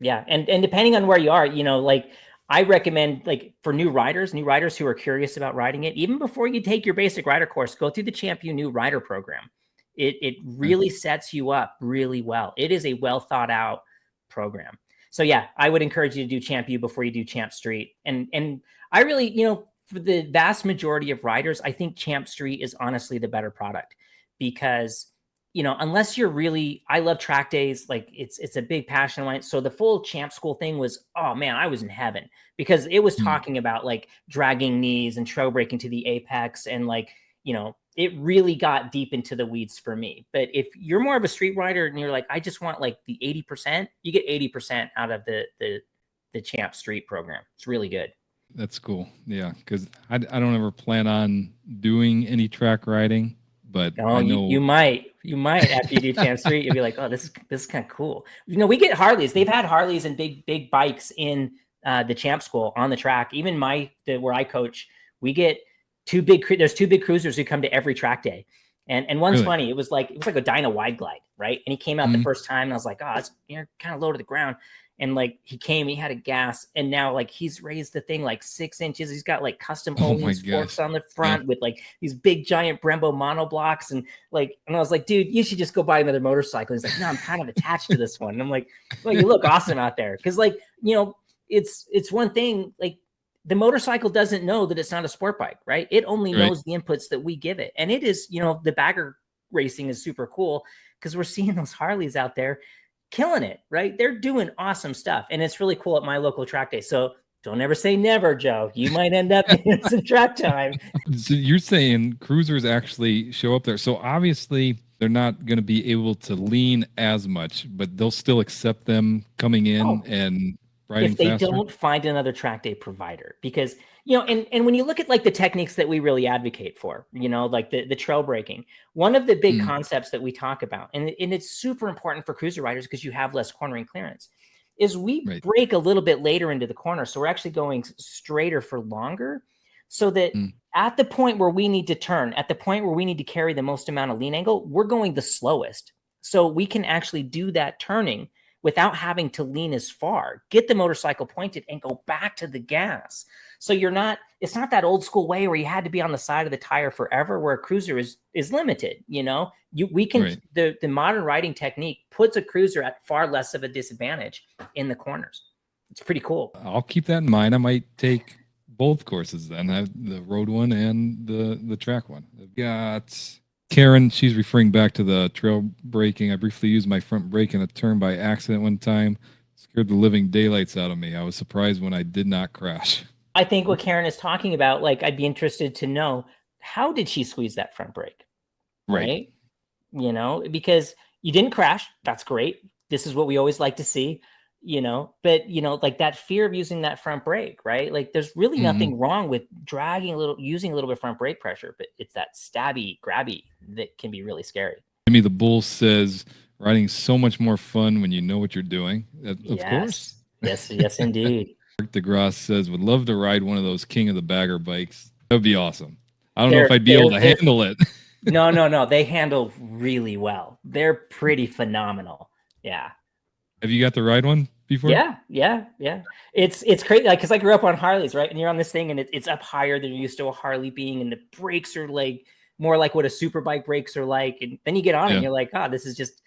Speaker 2: Yeah. And depending on where you are, like I recommend, like for new riders who are curious about riding it, even before you take your basic rider course, go through the Champ U new rider program. It really sets you up really well. It is a well thought out program. So yeah, I would encourage you to do Champ U before you do Champ Street. And I really, for the vast majority of riders, I think Champ Street is honestly the better product, because, unless you're really, I love track days. Like it's a big passion of mine. So the full Champ School thing was, oh man, I was in heaven, because it was talking about like dragging knees and trail braking to the apex. And like, it really got deep into the weeds for me. But if you're more of a street rider and you're like, I just want like the 80%, you get 80% out of the Champ Street program. It's really good.
Speaker 1: That's cool. Yeah, because I don't ever plan on doing any track riding, but I know
Speaker 2: you might after you do Champ Street, you'll be like, oh, this is kind of cool. We get Harleys. They've had Harleys and big bikes in the Champ School on the track. Even where I coach, we get there's two big cruisers who come to every track day. And one's
Speaker 1: Really?
Speaker 2: funny. It was like a Dyna Wide Glide, right? And he came out the first time, and I was like, oh, you're kind of low to the ground. And like he had a gas, and now like he's raised the thing like 6 inches. He's got like custom Owens forks on the front with like these big giant Brembo monoblocks, and I was like, dude, you should just go buy another motorcycle. He's like, no, I'm kind of attached to this one. And I'm like, well, you look awesome out there, because like it's one thing, like the motorcycle doesn't know that it's not a sport bike, right? It only knows the inputs that we give it, and it is the bagger racing is super cool, because we're seeing those Harleys out there killing it, right? They're doing awesome stuff, and it's really cool at my local track day. So don't ever say never, Joe. You might end up in some track time.
Speaker 1: So you're saying cruisers actually show up there. So obviously they're not going to be able to lean as much, but they'll still accept them coming in and riding
Speaker 2: if they
Speaker 1: faster?
Speaker 2: Don't find another track day provider, because and when you look at like the techniques that we really advocate for, like the trail braking, one of the big concepts that we talk about, and it's super important for cruiser riders because you have less cornering clearance, is we brake a little bit later into the corner. So we're actually going straighter for longer, so that at the point where we need to turn, at the point where we need to carry the most amount of lean angle, we're going the slowest. So we can actually do that turning without having to lean as far, get the motorcycle pointed, and go back to the gas. So it's not that old school way where you had to be on the side of the tire forever, where a cruiser is limited. The modern riding technique puts a cruiser at far less of a disadvantage in the corners. It's pretty cool.
Speaker 1: I'll keep that in mind. I might take both courses then. I have the road one and the track one. I've got Karen, she's referring back to the trail braking. I briefly used my front brake in a turn by accident one time. Scared the living daylights out of me. I was surprised when I did not crash.
Speaker 2: I think what Karen is talking about, like, I'd be interested to know, how did she squeeze that front brake? Right? Because you didn't crash. That's great. This is what we always like to see, but like that fear of using that front brake, right? Like there's really nothing wrong with using a little bit of front brake pressure, but it's that stabby, grabby that can be really scary.
Speaker 1: Jimmy the Bull says riding so much more fun when you know what you're doing. Of course.
Speaker 2: Yes, indeed.
Speaker 1: Mark DeGrasse says, would love to ride one of those King of the Bagger bikes. That would be awesome. I don't know if I'd be able to handle it.
Speaker 2: No. They handle really well. They're pretty phenomenal. Yeah.
Speaker 1: Have you got to ride one before?
Speaker 2: Yeah. It's crazy. Like, cause I grew up on Harleys, right? And you're on this thing and it's up higher than you're used to a Harley being, and the brakes are like more like what a super bike brakes are like. And then you get on it and you're like, oh, this is just,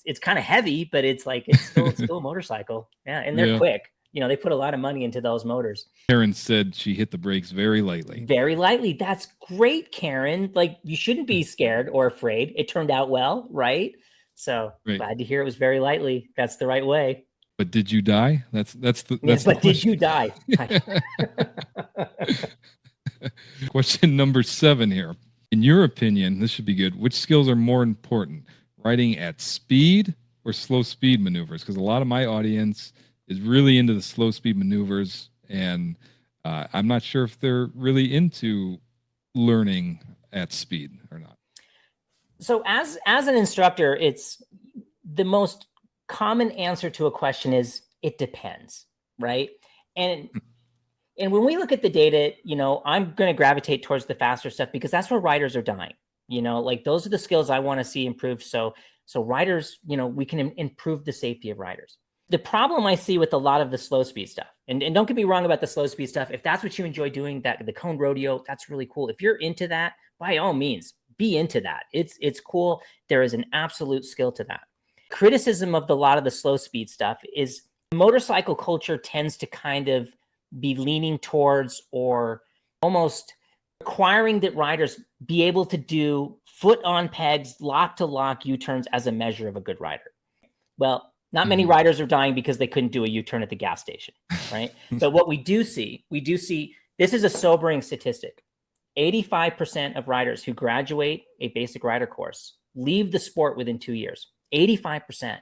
Speaker 2: it's kind of heavy, but it's like, it's still a motorcycle. Yeah. And they're quick. They put a lot of money into those motors.
Speaker 1: Karen said she hit the brakes very lightly.
Speaker 2: Very lightly. That's great, Karen. Like, you shouldn't be scared or afraid. It turned out well, right? So glad to hear it was very lightly. That's the right way.
Speaker 1: But did you die? That's
Speaker 2: did you die?
Speaker 1: Question number 7 here. In your opinion, this should be good. Which skills are more important, riding at speed or slow speed maneuvers? Because a lot of my audience is really into the slow speed maneuvers, and I'm not sure if they're really into learning at speed or not.
Speaker 2: So as an instructor, it's the most common answer to a question is it depends, right? And when we look at the data, I'm going to gravitate towards the faster stuff because that's where riders are dying. Like those are the skills I want to see improved. So riders, we can improve the safety of riders. The problem I see with a lot of the slow speed stuff, and don't get me wrong about the slow speed stuff. If that's what you enjoy doing, that the cone rodeo, that's really cool. If you're into that, by all means, be into that. It's cool. There is an absolute skill to that. Criticism of a lot of the slow speed stuff is motorcycle culture tends to kind of be leaning towards or almost requiring that riders be able to do foot on pegs, lock to lock U-turns as a measure of a good rider. Well, not many riders are dying because they couldn't do a U-turn at the gas station, right? But what we do see, this is a sobering statistic. 85% of riders who graduate a basic rider course leave the sport within 2 years. 85%,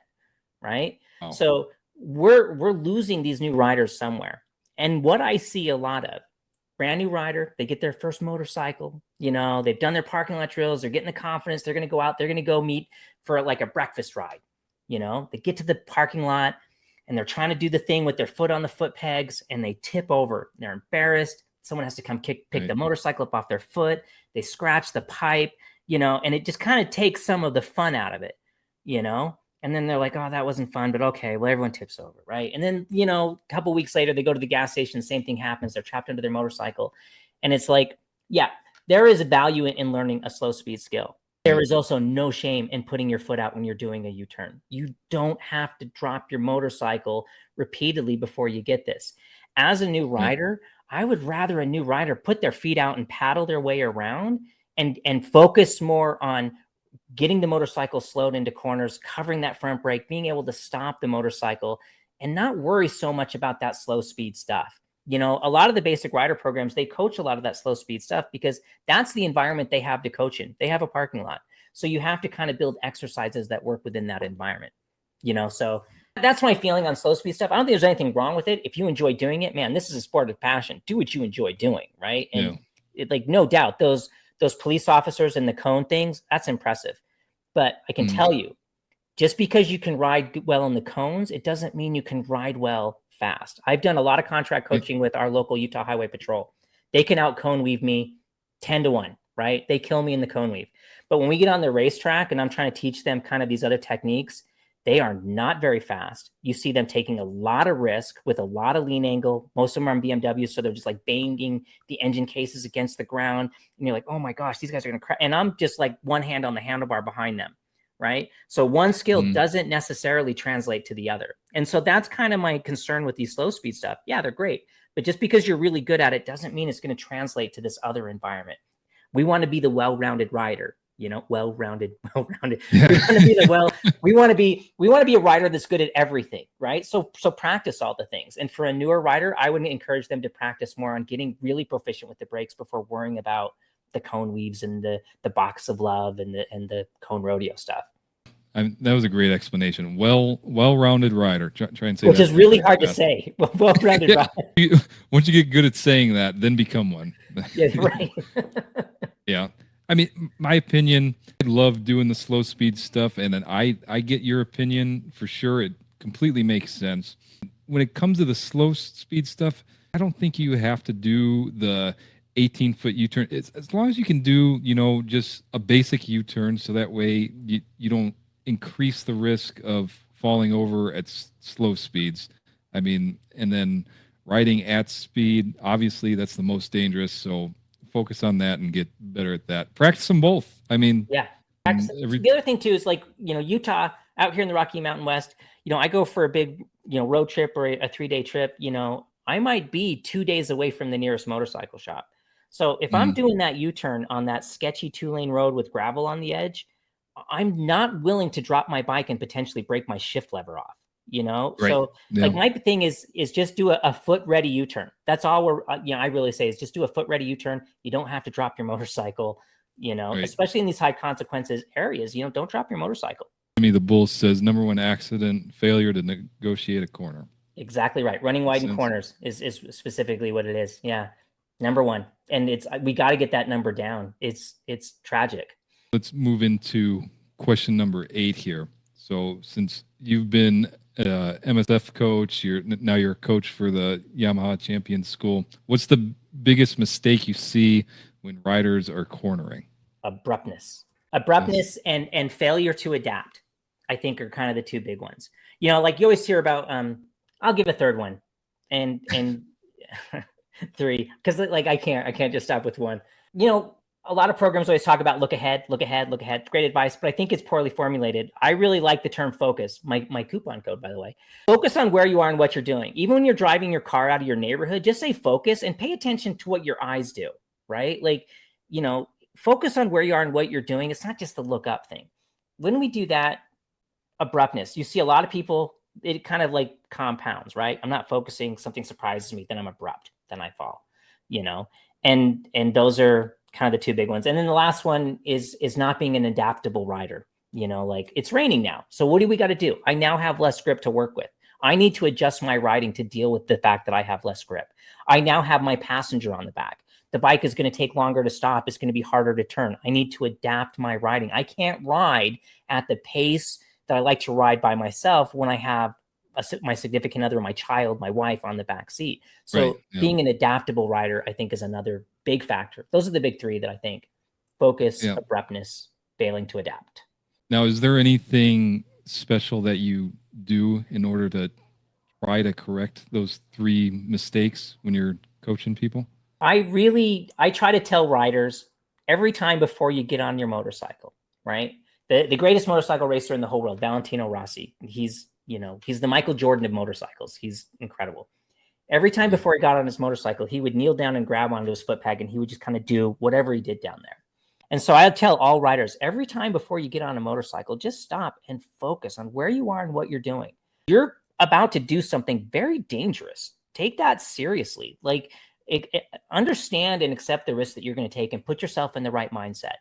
Speaker 2: right? Oh. So we're losing these new riders somewhere. And what I see a lot of, brand new rider, they get their first motorcycle, they've done their parking lot drills, they're getting the confidence, they're going to go out, they're going to go meet for like a breakfast ride. They get to the parking lot and they're trying to do the thing with their foot on the foot pegs and they tip over. They're embarrassed. Someone has to come pick the motorcycle up off their foot. They scratch the pipe, and it just kind of takes some of the fun out of it, And then they're like, oh, that wasn't fun, but okay, well, everyone tips over, right? And then, a couple weeks later, they go to the gas station, same thing happens. They're trapped under their motorcycle. And it's like, yeah, there is a value in learning a slow speed skill. There is also no shame in putting your foot out when you're doing a U-turn. You don't have to drop your motorcycle repeatedly before you get this. As a new rider, I would rather a new rider put their feet out and paddle their way around and focus more on getting the motorcycle slowed into corners, covering that front brake, being able to stop the motorcycle and not worry so much about that slow speed stuff. A lot of the basic rider programs, they coach a lot of that slow speed stuff because that's the environment they have to coach in. They have a parking lot. So you have to kind of build exercises that work within that environment, so that's my feeling on slow speed stuff. I don't think there's anything wrong with it. If you enjoy doing it, man, this is a sport of passion. Do what you enjoy doing, right? And no doubt, those police officers and the cone things, that's impressive. But I can tell you, just because you can ride well on the cones, it doesn't mean you can ride well fast. I've done a lot of contract coaching with our local Utah Highway Patrol. They can out cone weave me 10-1, right? They kill me in the cone weave. But when we get on the racetrack and I'm trying to teach them kind of these other techniques, they are not very fast. You see them taking a lot of risk with a lot of lean angle. Most of them are on BMWs, so they're just like banging the engine cases against the ground. And you're like, oh my gosh, these guys are going to crash. And I'm just like one hand on the handlebar behind them, right? So one skill doesn't necessarily translate to the other. And so that's kind of my concern with these slow speed stuff. Yeah, they're great. But just because you're really good at it doesn't mean it's going to translate to this other environment. We want to be the well-rounded rider. Well-rounded. We want to be a rider that's good at everything, right? So practice all the things. And for a newer rider, I would encourage them to practice more on getting really proficient with the brakes before worrying about the cone weaves and the box of love and the cone rodeo stuff.
Speaker 1: That was a great explanation. Well-rounded rider. Try and say
Speaker 2: which is really hard to say. Well-rounded rider.
Speaker 1: Once you get good at saying that, then become one.
Speaker 2: Yeah, right.
Speaker 1: Yeah. I mean, my opinion, I love doing the slow speed stuff, and then I get your opinion for sure. It completely makes sense. When it comes to the slow speed stuff, I don't think you have to do the 18-foot U-turn. As long as you can do, just a basic U-turn, so that way you don't increase the risk of falling over at slow speeds. I mean, and then riding at speed, obviously that's the most dangerous. So focus on that and get better at that. Practice them both. I mean,
Speaker 2: yeah. The other thing too is like, Utah out here in the Rocky Mountain West, I go for a big, road trip or a 3-day trip, I might be 2 days away from the nearest motorcycle shop. So if I'm doing that U-turn on that sketchy 2-lane road with gravel on the edge, I'm not willing to drop my bike and potentially break my shift lever off. Right. So like my thing is just do a foot ready U-turn. That's all I really say is just do a foot ready U-turn. You don't have to drop your motorcycle, right. Especially in these high consequences areas, don't drop your motorcycle.
Speaker 1: The bull says number one accident, failure to negotiate a corner.
Speaker 2: Exactly right. Running wide in corners is specifically what it is. Yeah. Number one. And we got to get that number down. It's tragic.
Speaker 1: Let's move into question number 8 here. So since you've been MSF coach, now you're a coach for the Yamaha Champion School. What's the biggest mistake you see when riders are cornering?
Speaker 2: Abruptness
Speaker 1: Yes.
Speaker 2: and failure to adapt, I think, are kind of the two big ones. Like you always hear about, I'll give a third one and three, because like I can't just stop with one. A lot of programs always talk about look ahead, look ahead, look ahead. Great advice, but I think it's poorly formulated. I really like the term focus. My coupon code, by the way. Focus on where you are and what you're doing. Even when you're driving your car out of your neighborhood, just say focus and pay attention to what your eyes do, right? Like, focus on where you are and what you're doing. It's not just the look up thing. When we do that, abruptness, you see a lot of people, it kind of like compounds, right? I'm not focusing, something surprises me, then I'm abrupt, then I fall, and those are kind of the two big ones. And then the last one is not being an adaptable rider. Like it's raining now. So what do we got to do? I now have less grip to work with. I need to adjust my riding to deal with the fact that I have less grip. I now have my passenger on the back. The bike is going to take longer to stop. It's going to be harder to turn. I need to adapt my riding. I can't ride at the pace that I like to ride by myself when I have my significant other, my child, my wife on the back seat. So
Speaker 1: Right. Yeah.
Speaker 2: being an adaptable rider, I think, is another big factor. Those are the big three that I think: focus,
Speaker 1: Yeah.
Speaker 2: abruptness, failing to adapt.
Speaker 1: Now, is there anything special that you do in order to try to correct those 3 mistakes when you're coaching people?
Speaker 2: I try to tell riders every time before you get on your motorcycle, right? The greatest motorcycle racer in the whole world, Valentino Rossi. He's the Michael Jordan of motorcycles. He's incredible. Every time before he got on his motorcycle, he would kneel down and grab onto his foot peg, and he would just kind of do whatever he did down there. And so I tell all riders, every time before you get on a motorcycle, just stop and focus on where you are and what you're doing. You're about to do something very dangerous. Take that seriously. Like, understand and accept the risk that you're going to take and put yourself in the right mindset.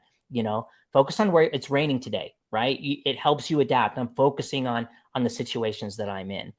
Speaker 2: Focus on where it's raining today, right? It helps you adapt. I'm focusing on the situations that I'm in.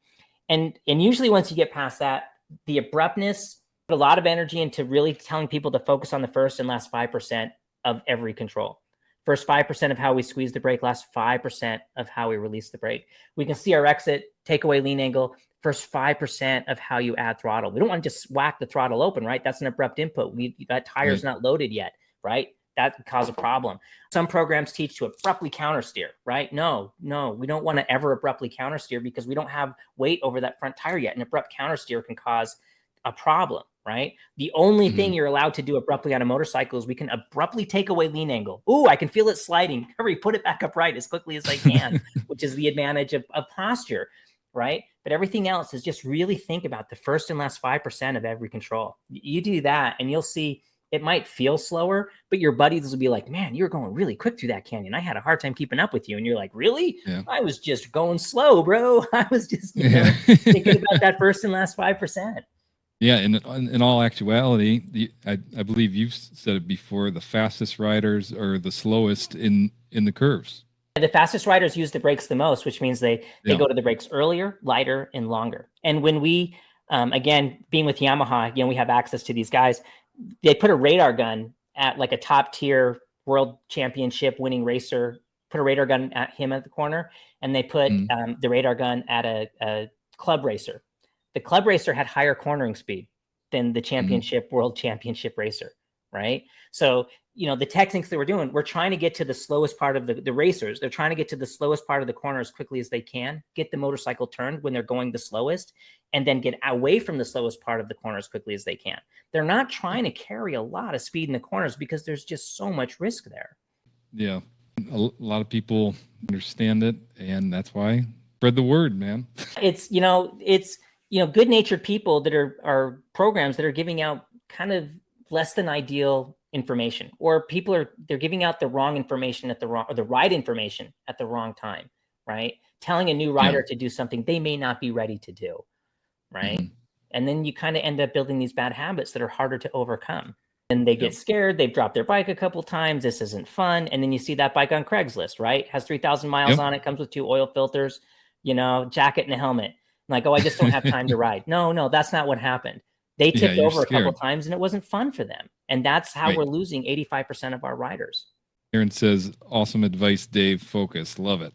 Speaker 2: And usually once you get past that, the abruptness, put a lot of energy into really telling people to focus on the first and last 5% of every control. First 5% of how we squeeze the brake, last 5% of how we release the brake. We can see our exit, takeaway lean angle, first 5% of how you add throttle. We don't want to just whack the throttle open, right? That's an abrupt input. That tire's not loaded yet, right? That could cause a problem. Some programs teach to abruptly countersteer, right? No, we don't want to ever abruptly countersteer because we don't have weight over that front tire yet. An abrupt countersteer can cause a problem, right? The only thing you're allowed to do abruptly on a motorcycle is we can abruptly take away lean angle. Ooh, I can feel it sliding. Hurry, put it back upright as quickly as I can, which is the advantage of posture, right? But everything else is just really think about the first and last 5% of every control. You do that and you'll see it might feel slower, but your buddies will be like, man, you're going really quick through that canyon. I had a hard time keeping up with you. And you're like, really?
Speaker 1: Yeah.
Speaker 2: I was just going slow, bro. I was just thinking about that first and last 5%.
Speaker 1: Yeah, in all actuality, I believe you've said it before, the fastest riders are the slowest in the curves.
Speaker 2: The fastest riders use the brakes the most, which means they go to the brakes earlier, lighter, and longer. And when we, again, being with Yamaha, we have access to these guys. They put a radar gun at like a top tier world championship winning racer, put a radar gun at him at the corner, and they put the radar gun at a club racer. The club racer had higher cornering speed than the championship world championship racer, right? So, the techniques that we're trying to get to the slowest part of the racers. They're trying to get to the slowest part of the corner as quickly as they can, get the motorcycle turned when they're going the slowest, and then get away from the slowest part of the corner as quickly as they can. They're not trying to carry a lot of speed in the corners because there's just so much risk there.
Speaker 1: Yeah. A lot of people understand it, and that's why spread the word, man.
Speaker 2: It's good-natured people that are programs that are giving out kind of less than ideal information, or they're giving out the wrong information or the right information at the wrong time, right? Telling a new rider to do something they may not be ready to do, right? And then you kind of end up building these bad habits that are harder to overcome. And they get scared. They've dropped their bike a couple times. This isn't fun. And then you see that bike on Craigslist, right? Has 3,000 miles on it, comes with 2 oil filters, jacket and a helmet. Like, oh, I just don't have time to ride. No, that's not what happened. They tipped over a couple times and it wasn't fun for them. And that's how we're losing 85% of our riders.
Speaker 1: Aaron says, awesome advice, Dave. Focus. Love it.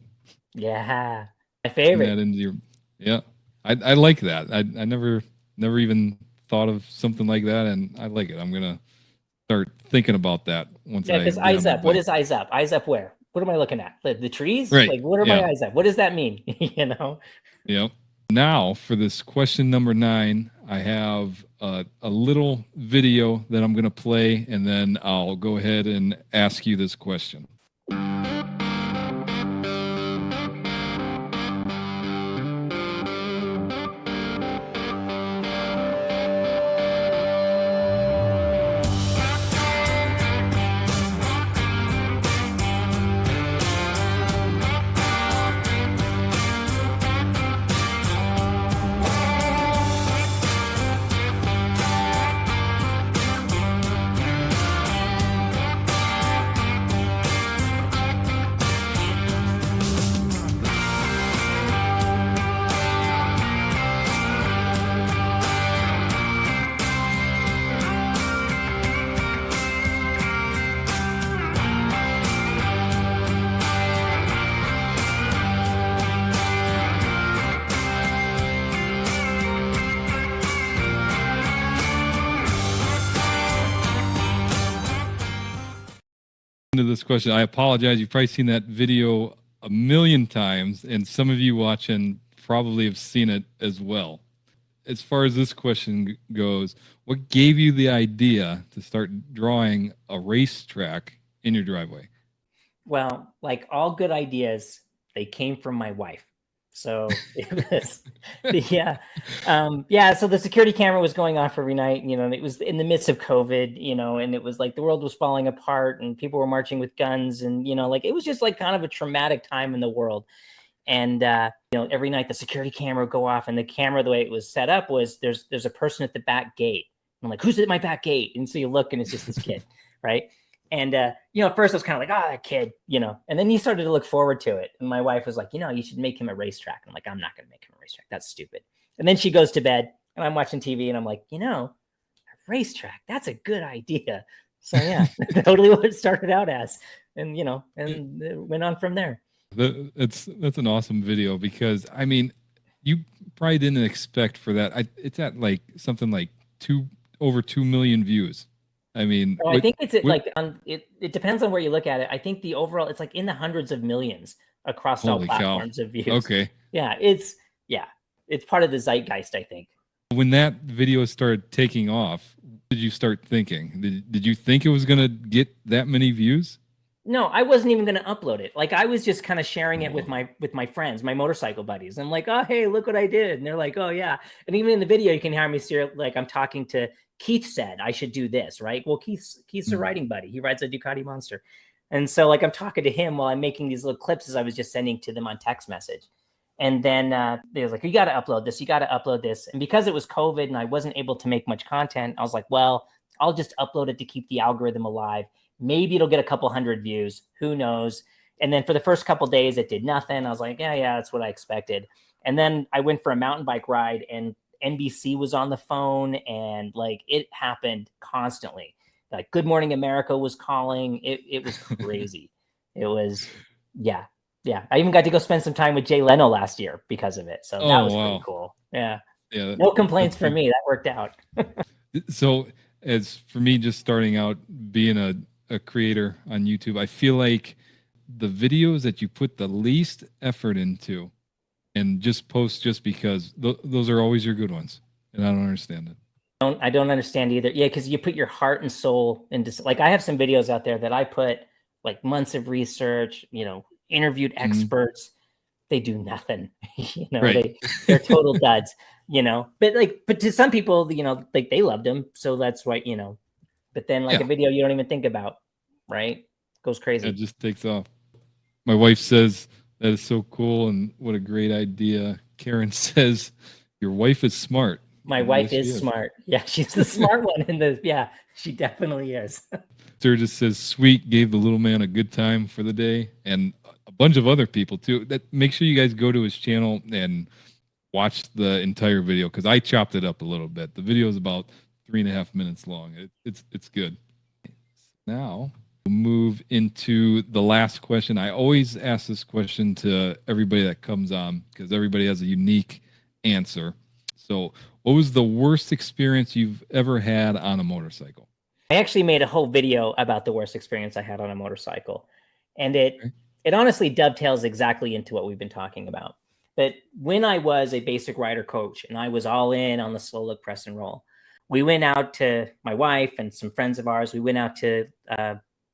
Speaker 2: Yeah. My
Speaker 1: Putting
Speaker 2: favorite.
Speaker 1: that into your, yeah. I like that. I never even thought of something like that, and I like it. I'm gonna start thinking about that once
Speaker 2: Yeah,
Speaker 1: I
Speaker 2: because
Speaker 1: get
Speaker 2: eyes
Speaker 1: on my
Speaker 2: up. What
Speaker 1: bike.
Speaker 2: is eyes up? Eyes up where? What am I looking at? The trees?
Speaker 1: Right.
Speaker 2: Like, what are my
Speaker 1: Yeah.
Speaker 2: eyes up? What does that mean? You know?
Speaker 1: Yep. Now for this question number 9, I have a little video that I'm gonna play, and then I'll go ahead and ask you this question. Into this question, I apologize. You've probably seen that video a million times, and some of you watching probably have seen it as well. As far as this question goes, what gave you the idea to start drawing a racetrack in your driveway?
Speaker 2: Well, like all good ideas, they came from my wife. So it was yeah. So the security camera was going off every night, and it was in the midst of COVID, and it was like the world was falling apart and people were marching with guns, and like it was just like kind of a traumatic time in the world. And every night the security camera would go off, and the camera, the way it was set up, was there's a person at the back gate. I'm like, who's at my back gate? And so you look, and it's just this kid, right? And at first I was kind of like, that kid, and then you started to look forward to it. And my wife was like, you should make him a racetrack. I'm like, I'm not going to make him a racetrack. That's stupid. And then she goes to bed, and I'm watching TV, and I'm like, a racetrack, that's a good idea. So yeah, totally what it started out as, and and it went on from there.
Speaker 1: That's an awesome video, because I mean, you probably didn't expect for that. It's at like something like over 2 million views. I mean,
Speaker 2: I think it's like it depends on where you look at it. I think the overall, it's like in the hundreds of millions across all
Speaker 1: holy cow.
Speaker 2: platforms of views.
Speaker 1: Okay.
Speaker 2: Yeah, it's part of the zeitgeist, I think.
Speaker 1: When that video started taking off, what did you start thinking? Did you think it was going to get that many views?
Speaker 2: No, I wasn't even going to upload it. Like, I was just kind of sharing it with my friends, my motorcycle buddies. I'm like, oh, hey, look what I did. And they're like, oh, yeah. And even in the video, you can hear me steer, like I'm talking to Keith said I should do this, right? Well, Keith's a riding buddy. He rides a Ducati Monster. And so like I'm talking to him while I'm making these little clips as I was just sending to them on text message. And then they was like, you got to upload this. You got to upload this. And because it was COVID and I wasn't able to make much content, I was like, well, I'll just upload it to keep the algorithm alive. Maybe it'll get a couple hundred views. Who knows? And then for the first couple days, it did nothing. I was like, yeah, that's what I expected. And then I went for a mountain bike ride, and NBC was on the phone, and like it happened constantly. Like Good Morning America was calling. It was crazy. It was, yeah. I even got to go spend some time with Jay Leno last year because of it. So that was pretty cool. Yeah. No complaints from me. That worked out.
Speaker 1: So as for me, just starting out being a creator on YouTube, I feel like the videos that you put the least effort into and just post just because those are always your good ones. And I don't understand it.
Speaker 2: I don't understand either. Yeah, because you put your heart and soul into, like, I have some videos out there that I put like months of research, interviewed experts. They do nothing.
Speaker 1: Right.
Speaker 2: They're total duds. But to some people, like they loved them, so that's why, But then like a video you don't even think about, right? Goes crazy.
Speaker 1: It just takes off. My wife says that is so cool and what a great idea. Karen says your wife is smart.
Speaker 2: My wife is smart. Yeah, she's the smart one she definitely is.
Speaker 1: Sir just says sweet, gave the little man a good time for the day, and a bunch of other people too. That make sure you guys go to his channel and watch the entire video, because I chopped it up a little bit. The video is about 3.5 minutes long. It's good. Now Move into the last question. I always ask this question to everybody that comes on because everybody has a unique answer. So, what was the worst experience you've ever had on a motorcycle?
Speaker 2: I actually made a whole video about the worst experience I had on a motorcycle. And it honestly dovetails exactly into what we've been talking about. But when I was a basic rider coach and I was all in on the slow look press and roll, we went out to, my wife and some friends of ours, we went out to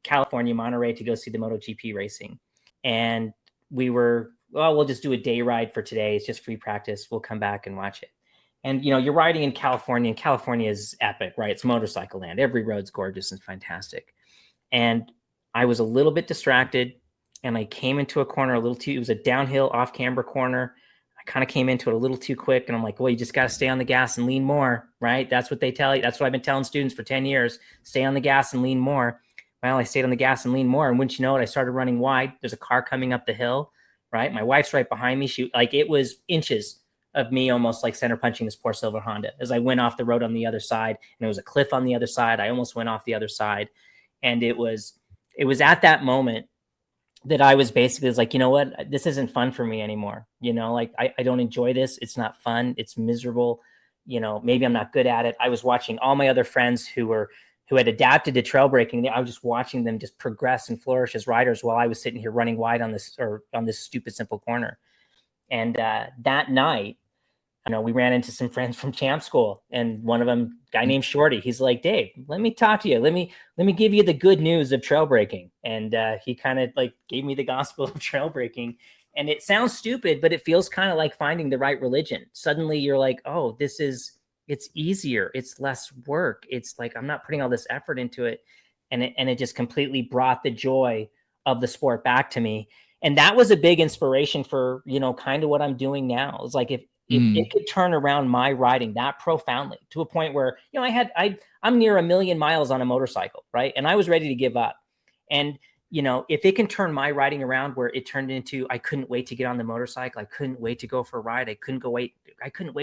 Speaker 2: California, Monterey, to go see the MotoGP racing. And we were, well, we'll just do a day ride for today. It's just free practice. We'll come back and watch it. And, you know, you're riding in California, and California is epic, right? It's motorcycle land. Every road's gorgeous and fantastic. And I was a little bit distracted, and I came into a corner a little too, it was a downhill off camber corner. I kind of came into it a little too quick, and I'm like, well, you just got to stay on the gas and lean more, right? That's what they tell you. That's what I've been telling students for 10 years, stay on the gas and lean more. Well, I stayed on the gas and leaned more. And wouldn't you know it, I started running wide. There's a car coming up the hill, right? My wife's right behind me. She, like, it was inches of me almost like center punching this poor silver Honda as I went off the road on the other side, and there was a cliff on the other side. I almost went off the other side. And it was at that moment that I was basically like, you know what, this isn't fun for me anymore. You know, like I don't enjoy this. It's not fun. It's miserable. You know, maybe I'm not good at it. I was watching all my other friends who had adapted to trail braking. I was just watching them just progress and flourish as riders while I was sitting here running wide on this stupid, simple corner. And that night, you know, we ran into some friends from Champ School, and one of them, guy named Shorty, he's like, Dave, let me talk to you. Let me give you the good news of trail braking. And he kind of like gave me the gospel of trail braking. And it sounds stupid, but it feels kind of like finding the right religion. Suddenly you're like, oh, it's easier. It's less work. It's like, I'm not putting all this effort into it. And it just completely brought the joy of the sport back to me. And that was a big inspiration for, you know, kind of what I'm doing now. It's like, if it could turn around my riding that profoundly to a point where, you know, I'm near 1 million miles on a motorcycle, right? And I was ready to give up. And, you know, if it can turn my riding around where it turned into, I couldn't wait to get on the motorcycle. I couldn't wait to go for a ride. I couldn't wait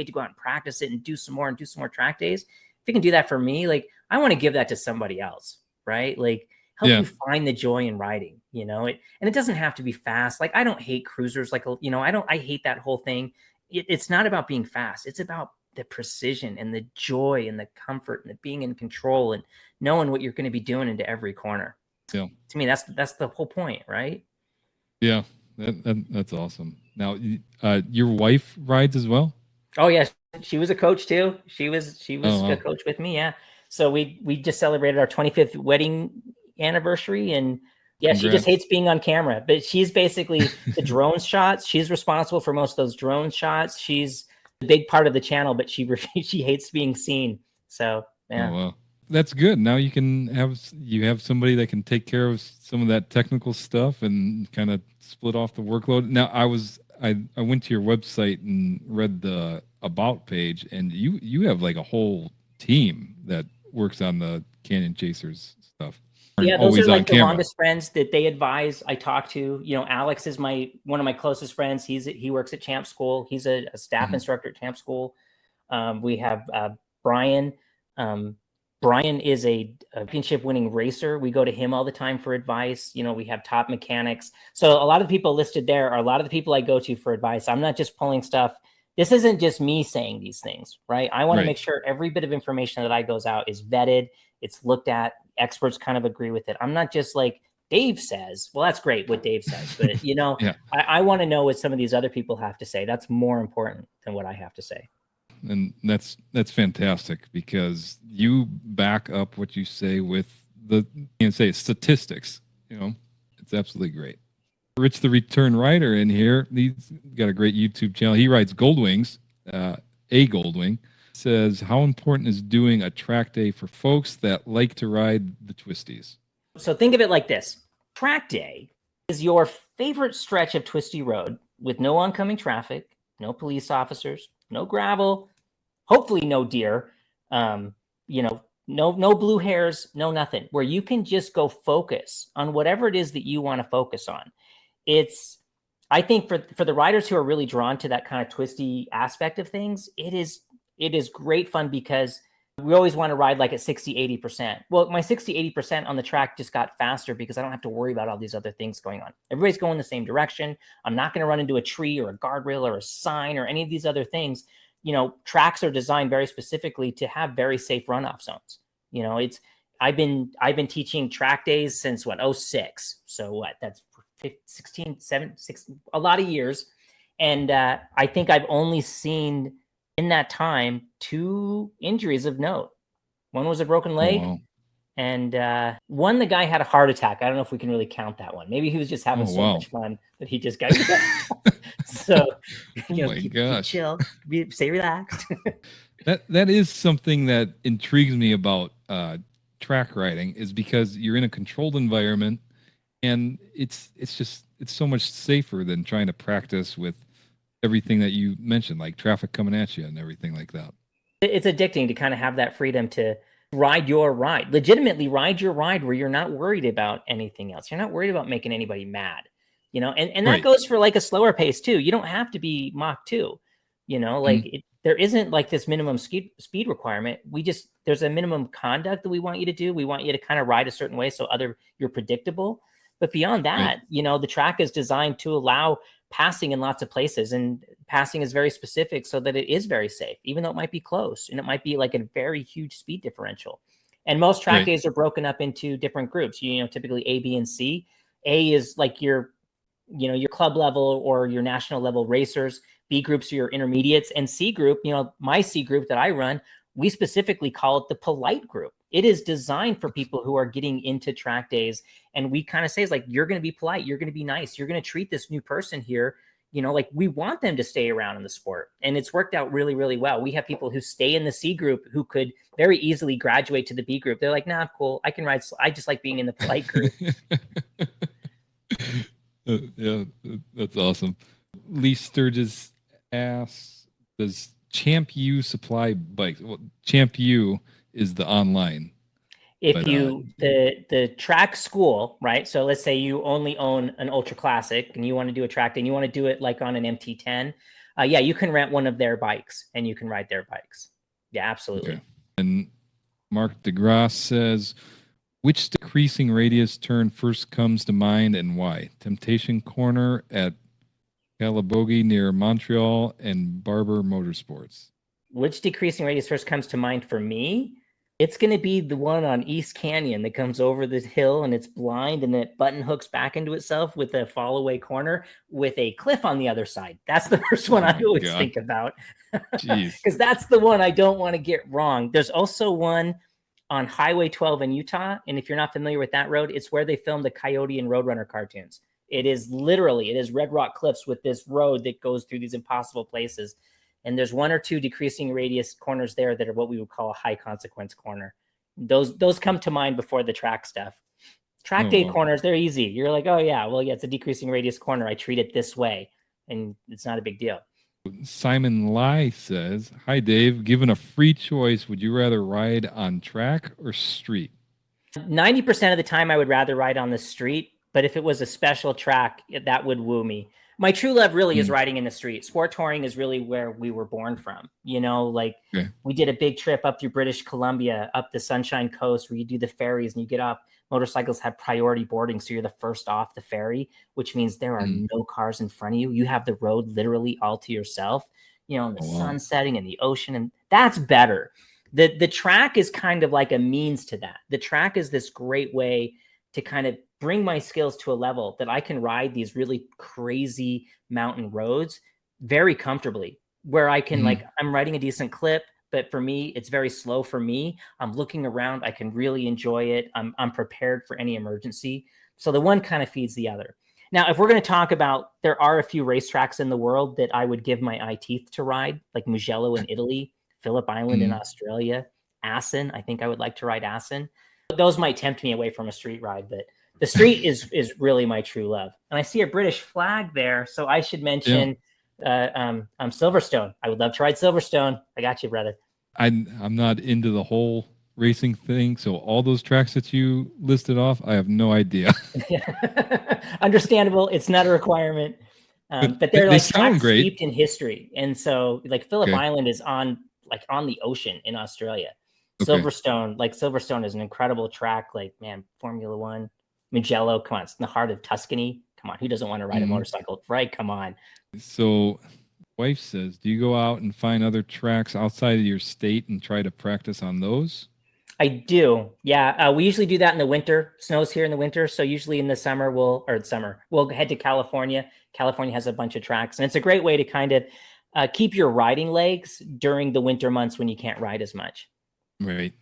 Speaker 2: to go out and practice it and do some more track days. If it can do that for me, like, I want to give that to somebody else, right? Like, help you find the joy in riding, you know, and it doesn't have to be fast. Like, I don't hate cruisers. Like, you know, I hate that whole thing. It's not about being fast. It's about the precision and the joy and the comfort and the being in control and knowing what you're going to be doing into every corner.
Speaker 1: Yeah.
Speaker 2: To me, that's the whole point, right?
Speaker 1: Yeah, that's awesome. Now, your wife rides as well?
Speaker 2: Oh yeah, she was a coach too. She was
Speaker 1: wow.
Speaker 2: a coach with me. Yeah. So we just celebrated our 25th wedding anniversary, and yeah, Congrats. She just hates being on camera, but she's basically the drone shots. She's responsible for most of those drone shots. She's a big part of the channel, but she hates being seen. So yeah.
Speaker 1: Oh, wow. That's good. Now you have somebody that can take care of some of that technical stuff and kind of split off the workload. Now I went to your website and read the about page, and you have like a whole team that works on the Canyon Chasers stuff.
Speaker 2: Yeah, those are like the longest friends that they advise. I talk to, you know, Alex is one of my closest friends. He works at Champ School. He's a staff instructor at Champ School. We have Brian. Brian is a championship winning racer. We go to him all the time for advice. You know, we have top mechanics. So a lot of the people listed there are a lot of the people I go to for advice. I'm not just pulling stuff. This isn't just me saying these things, right? I want to make sure every bit of information that I goes out is vetted. It's looked at. Experts kind of agree with it. I'm not just like, Dave says, well, that's great what Dave says, but you know, I want to know what some of these other people have to say. That's more important than what I have to say.
Speaker 1: And that's fantastic because you back up what you say with statistics. You know, it's absolutely great. Rich the Return Rider in here. He's got a great YouTube channel. He rides Goldwings, a Goldwing. Says, how important is doing a track day for folks that like to ride the twisties?
Speaker 2: So think of it like this. Track day is your favorite stretch of twisty road with no oncoming traffic, no police officers, no gravel, hopefully no deer, you know, no blue hairs, no nothing, where you can just go focus on whatever it is that you want to focus on. I think for the riders who are really drawn to that kind of twisty aspect of things, it is great fun because We always want to ride like at 60, 80%. Well, my 60, 80% on the track just got faster because I don't have to worry about all these other things going on. Everybody's going the same direction. I'm not going to run into a tree or a guardrail or a sign or any of these other things. You know, tracks are designed very specifically to have very safe runoff zones. You know, I've been teaching track days since what, 06. So what, that's 16, 7, 6, a lot of years. And I think I've only seen in that time 2 injuries of note. One was a broken leg.
Speaker 1: Wow.
Speaker 2: And one, the guy had a heart attack. I don't know if we can really count that one. Maybe he was just having much fun that he just got. So, you know, keep chill, stay relaxed.
Speaker 1: That is something that intrigues me about track riding, is because you're in a controlled environment, and it's so much safer than trying to practice with everything that you mentioned, like traffic coming at you and everything like that.
Speaker 2: It's addicting to kind of have that freedom to ride your ride, legitimately ride your ride where you're not worried about anything else. You're not worried about making anybody mad, you know, and that goes for like a slower pace too. You don't have to be Mach 2, you know, like there isn't like this minimum speed requirement. There's a minimum conduct that we want you to do. We want you to kind of ride a certain way so you're predictable. But beyond that, you know, the track is designed to allow passing in lots of places, and passing is very specific so that it is very safe, even though it might be close and it might be like a very huge speed differential. And most track days are broken up into different groups, you know, typically A, B, and C. A is like your club level or your national level racers. B groups are your intermediates, and C group, you know, my C group that I run, we specifically call it the polite group. It is designed for people who are getting into track days. And we kind of say, it's like, you're going to be polite. You're going to be nice. You're going to treat this new person here. You know, like, we want them to stay around in the sport. And it's worked out really, really well. We have people who stay in the C group who could very easily graduate to the B group. They're like, nah, I'm cool. I can ride. I just like being in the polite group.
Speaker 1: Yeah, that's awesome. Lee Sturgis asks, does Champ U supply bikes? Well, Champ U is the online.
Speaker 2: If the track school, right? So let's say you only own an Ultra Classic and you want to do a track day and you want to do it like on an MT10. Yeah, you can rent one of their bikes and you can ride their bikes. Yeah, absolutely. Okay.
Speaker 1: And Mark DeGrasse says, which decreasing radius turn first comes to mind and why? Temptation Corner at Calabogie near Montreal and Barber Motorsports.
Speaker 2: Which decreasing radius first comes to mind for me? It's going to be the one on East Canyon that comes over the hill and it's blind and it button hooks back into itself with a fall away corner with a cliff on the other side. That's the first one I always think about, because that's the one I don't want to get wrong. There's also one on Highway 12 in Utah. And if you're not familiar with that road, it's where they filmed the Coyote and Roadrunner cartoons. It is Red Rock Cliffs with this road that goes through these impossible places. And there's 1 or 2 decreasing radius corners there that are what we would call a high consequence corner. Those come to mind before the track stuff. Track day corners, they're easy. You're like, oh yeah, well, yeah, it's a decreasing radius corner. I treat it this way, and it's not a big deal.
Speaker 1: Simon Lai says, hi, Dave. Given a free choice, would you rather ride on track or street?
Speaker 2: 90% of the time, I would rather ride on the street. But if it was a special track, that would woo me. My true love really is riding in the street. Sport touring is really where we were born from. You know, like we did a big trip up through British Columbia, up the Sunshine Coast, where you do the ferries and you get off. Motorcycles have priority boarding, so you're the first off the ferry, which means there are no cars in front of you. You have the road literally all to yourself, you know, and the sun setting and the ocean, and that's better. The track is kind of like a means to that. The track is this great way to kind of bring my skills to a level that I can ride these really crazy mountain roads very comfortably, where I can I'm riding a decent clip, but for me, it's very slow for me. I'm looking around. I can really enjoy it. I'm prepared for any emergency. So the one kind of feeds the other. Now, if we're going to talk about, there are a few racetracks in the world that I would give my eye teeth to ride, like Mugello in Italy, Phillip Island in Australia, Assen. I think I would like to ride Assen. Those might tempt me away from a street ride, but the street is really my true love. And I see a British flag there, so I should mention Silverstone. I would love to ride Silverstone. I got you, brother.
Speaker 1: I'm not into the whole racing thing, so all those tracks that you listed off, I have no idea.
Speaker 2: Understandable. It's not a requirement, but they're like tracks steeped in history. And so, like Phillip Island is on the ocean in Australia.
Speaker 1: Okay.
Speaker 2: Silverstone is an incredible track. Like, man, Formula One, Mugello, come on, it's in the heart of Tuscany. Come on, who doesn't want to ride a motorcycle? Right? Come on.
Speaker 1: So, wife says, do you go out and find other tracks outside of your state and try to practice on those?
Speaker 2: I do. Yeah. We usually do that in the winter. Snows here in the winter. So usually in the summer, we'll head to California. California has a bunch of tracks, and it's a great way to kind of keep your riding legs during the winter months when you can't ride as much.
Speaker 1: Right.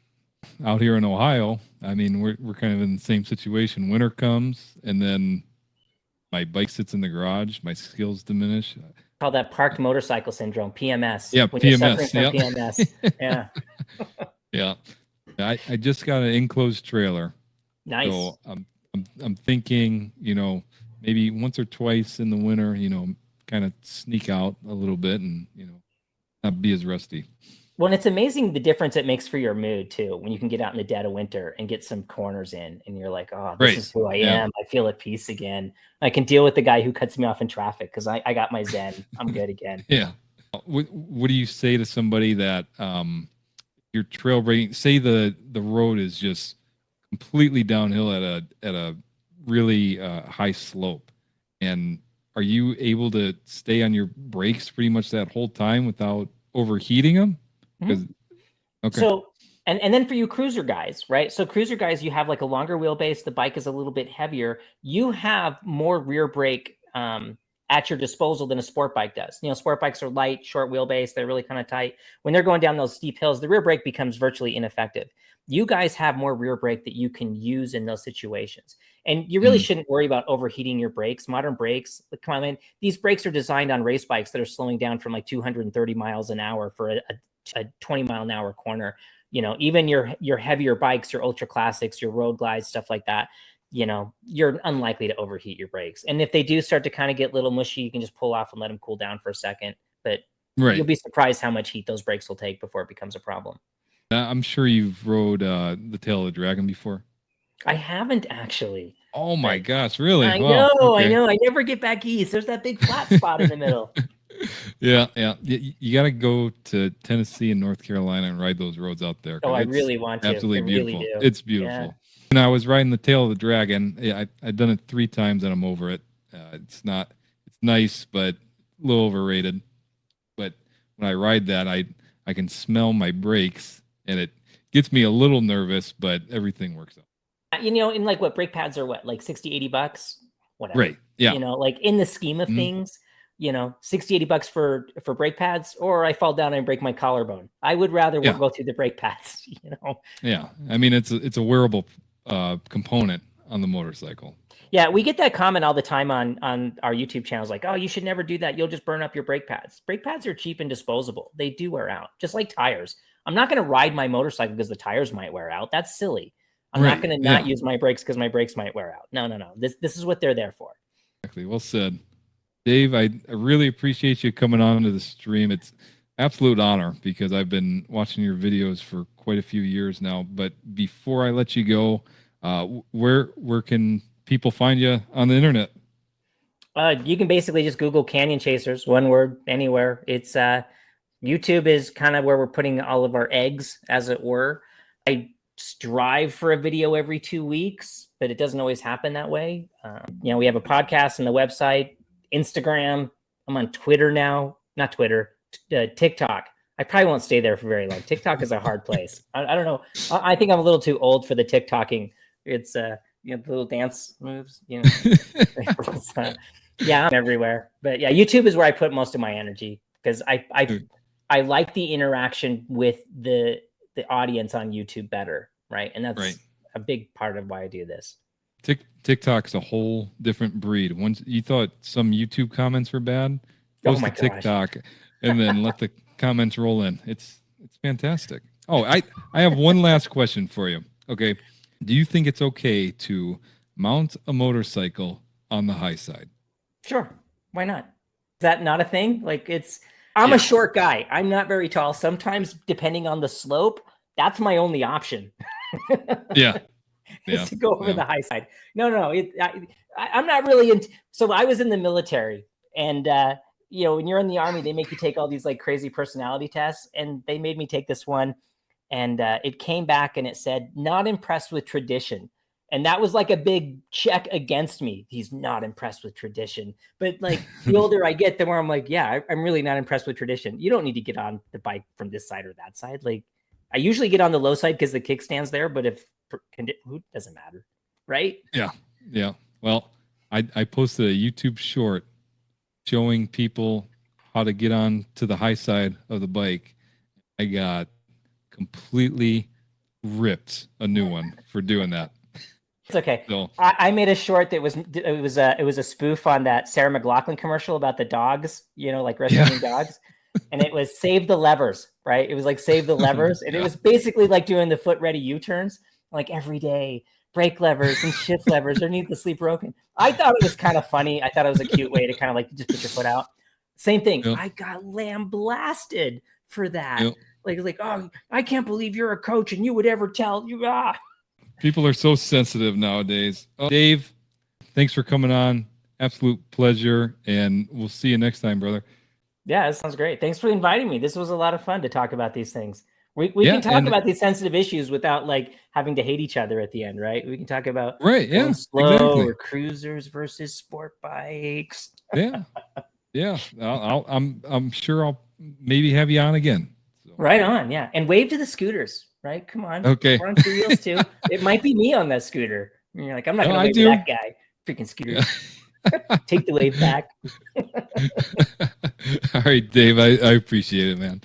Speaker 1: Out here in Ohio, I mean, we're kind of in the same situation. Winter comes, and then my bike sits in the garage. My skills diminish.
Speaker 2: Call that parked motorcycle syndrome, PMS.
Speaker 1: Yeah,
Speaker 2: when
Speaker 1: PMS.
Speaker 2: You're suffering from PMS. Yeah.
Speaker 1: Yeah. I just got an enclosed trailer.
Speaker 2: Nice.
Speaker 1: So I'm thinking, maybe once or twice in the winter, kind of sneak out a little bit and, not be as rusty.
Speaker 2: Well, and it's amazing the difference it makes for your mood too, when you can get out in the dead of winter and get some corners in and you're like, oh, this is who I am. I feel at peace again. I can deal with the guy who cuts me off in traffic because I got my Zen. I'm good again.
Speaker 1: Yeah. What do you say to somebody that you're trail breaking? Say the road is just completely downhill at a really high slope, and are you able to stay on your brakes pretty much that whole time without overheating them?
Speaker 2: Okay. So, and then for you cruiser guys, right? So cruiser guys, you have like a longer wheelbase. The bike is a little bit heavier. You have more rear brake at your disposal than a sport bike does. Sport bikes are light, short wheelbase. They're really kind of tight. When they're going down those steep hills, the rear brake becomes virtually ineffective. You guys have more rear brake that you can use in those situations. And you really shouldn't worry about overheating your brakes. Modern brakes, come on, man, these brakes are designed on race bikes that are slowing down from like 230 miles an hour for a 20 mile an hour corner. Even your heavier bikes, your ultra classics, your road glides, stuff like that, you're unlikely to overheat your brakes. And if they do start to kind of get a little mushy, you can just pull off and let them cool down for a second. But you'll be surprised how much heat those brakes will take before it becomes a problem.
Speaker 1: I'm sure you've rode the Tail of the Dragon before.
Speaker 2: I haven't actually.
Speaker 1: Oh my gosh, really?
Speaker 2: I know. I never get back east. There's that big flat spot in the middle.
Speaker 1: Yeah. You got to go to Tennessee and North Carolina and ride those roads out there.
Speaker 2: Oh, I really want to.
Speaker 1: Absolutely beautiful.
Speaker 2: Really
Speaker 1: it's beautiful. Yeah. When I was riding the Tail of the Dragon, I've done it 3 times and I'm over it. It's nice, but a little overrated. But when I ride that, I can smell my brakes and it gets me a little nervous, but everything works out.
Speaker 2: And like what brake pads are like $60-$80, whatever.
Speaker 1: Right. Yeah.
Speaker 2: Like in the scheme of things, $60-$80 for brake pads, or I fall down and break my collarbone. I would rather go through the brake pads,
Speaker 1: Yeah. I mean, it's a wearable component on the motorcycle.
Speaker 2: Yeah. We get that comment all the time on our YouTube channels. Like, oh, you should never do that. You'll just burn up your brake pads. Brake pads are cheap and disposable. They do wear out, just like tires. I'm not going to ride my motorcycle because the tires might wear out. That's silly. I'm not going to not use my brakes because my brakes might wear out. No. This is what they're there for.
Speaker 1: Exactly. Well said. Dave, I really appreciate you coming on to the stream. It's absolute honor because I've been watching your videos for quite a few years now. But before I let you go, where can people find you on the internet?
Speaker 2: You can basically just Google Canyon Chasers, one word, anywhere. It's YouTube is kind of where we're putting all of our eggs, as it were. I strive for a video every 2 weeks, but it doesn't always happen that way. We have a podcast and the website, Instagram. I'm on Twitter now, not Twitter, TikTok. I probably won't stay there for very long. TikTok is a hard place. I don't know. I think I'm a little too old for the TikToking. It's the little dance moves. Yeah, I'm everywhere. But yeah, YouTube is where I put most of my energy because I like the interaction with the audience on YouTube better, right? And that's a big part of why I do this.
Speaker 1: TikTok's a whole different breed. Once you thought some YouTube comments were bad, post to TikTok and then let the comments roll in. It's fantastic. Oh, I have one last question for you. Okay. Do you think it's okay to mount a on the high side?
Speaker 2: Sure. Why not? Is that not a thing? Like I'm a short guy. I'm not very tall. Sometimes, depending on the slope, that's my only option. Is to go over the high side. No. I'm not really into. So I was in the military, and when you're in the Army, they make you take all these like crazy personality tests, and they made me take this one. and it came back and it said, "Not impressed with tradition." And that was like a big check against me. He's not impressed with tradition. But like the older I get, the more I'm like, yeah, I'm really not impressed with tradition. You don't need to get on the bike from this side or that side. Like I usually get on the low side because the kickstand's there, but if who doesn't matter, right?
Speaker 1: Yeah. Yeah. Well, I posted a YouTube short showing people how to get on to the high side of the bike. I got completely ripped a new one for doing that.
Speaker 2: It's okay.
Speaker 1: So
Speaker 2: I made a short that was a spoof on that Sarah McLachlan commercial about the dogs, like rescuing dogs. And it was save the levers, right? It was like save the levers. And it was basically like doing the foot ready U-turns, like every day, brake levers and shift levers are needlessly broken. I thought it was kind of funny. I thought it was a cute way to kind of like just put your foot out. Same thing.
Speaker 1: Yep.
Speaker 2: I got lambasted for that.
Speaker 1: Yep.
Speaker 2: Like, oh, I can't believe you're a coach and you would ever tell you.
Speaker 1: People are so sensitive nowadays. Dave, thanks for coming on. Absolute pleasure. And we'll see you next time, brother.
Speaker 2: Yeah, that sounds great. Thanks for inviting me. This was a lot of fun to talk about these things. We can talk about these sensitive issues without like having to hate each other at the end, right? We can talk about going slow or cruisers versus sport bikes.
Speaker 1: Yeah. I'm sure I'll maybe have you on again. So.
Speaker 2: Right on, yeah. And wave to the scooters, right? Come on.
Speaker 1: Okay.
Speaker 2: We're on two wheels too. It might be me on that scooter. And you're like, I'm not going to wave to that guy. Freaking scooter. Yeah. Take the wave back.
Speaker 1: All right, Dave. I appreciate it, man.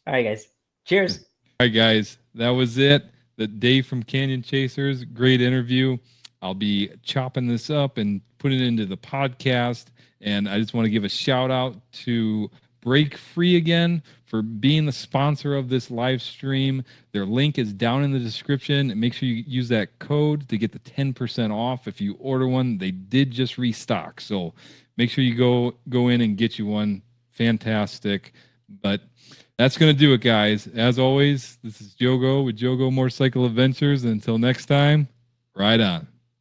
Speaker 2: All right, guys. Cheers.
Speaker 1: All right, guys. That was it. The Dave from Canyon Chasers. Great interview. I'll be chopping this up and putting it into the podcast. And I just want to give a shout out to Break Free again for being the sponsor of this live stream. Their link is down in the description. And make sure you use that code to get the 10% off if you order one. They did just restock. So make sure you go in and get you one. Fantastic. But that's going to do it, guys. As always, this is Jogo with Jogo Motorcycle Adventures. Until next time, ride on.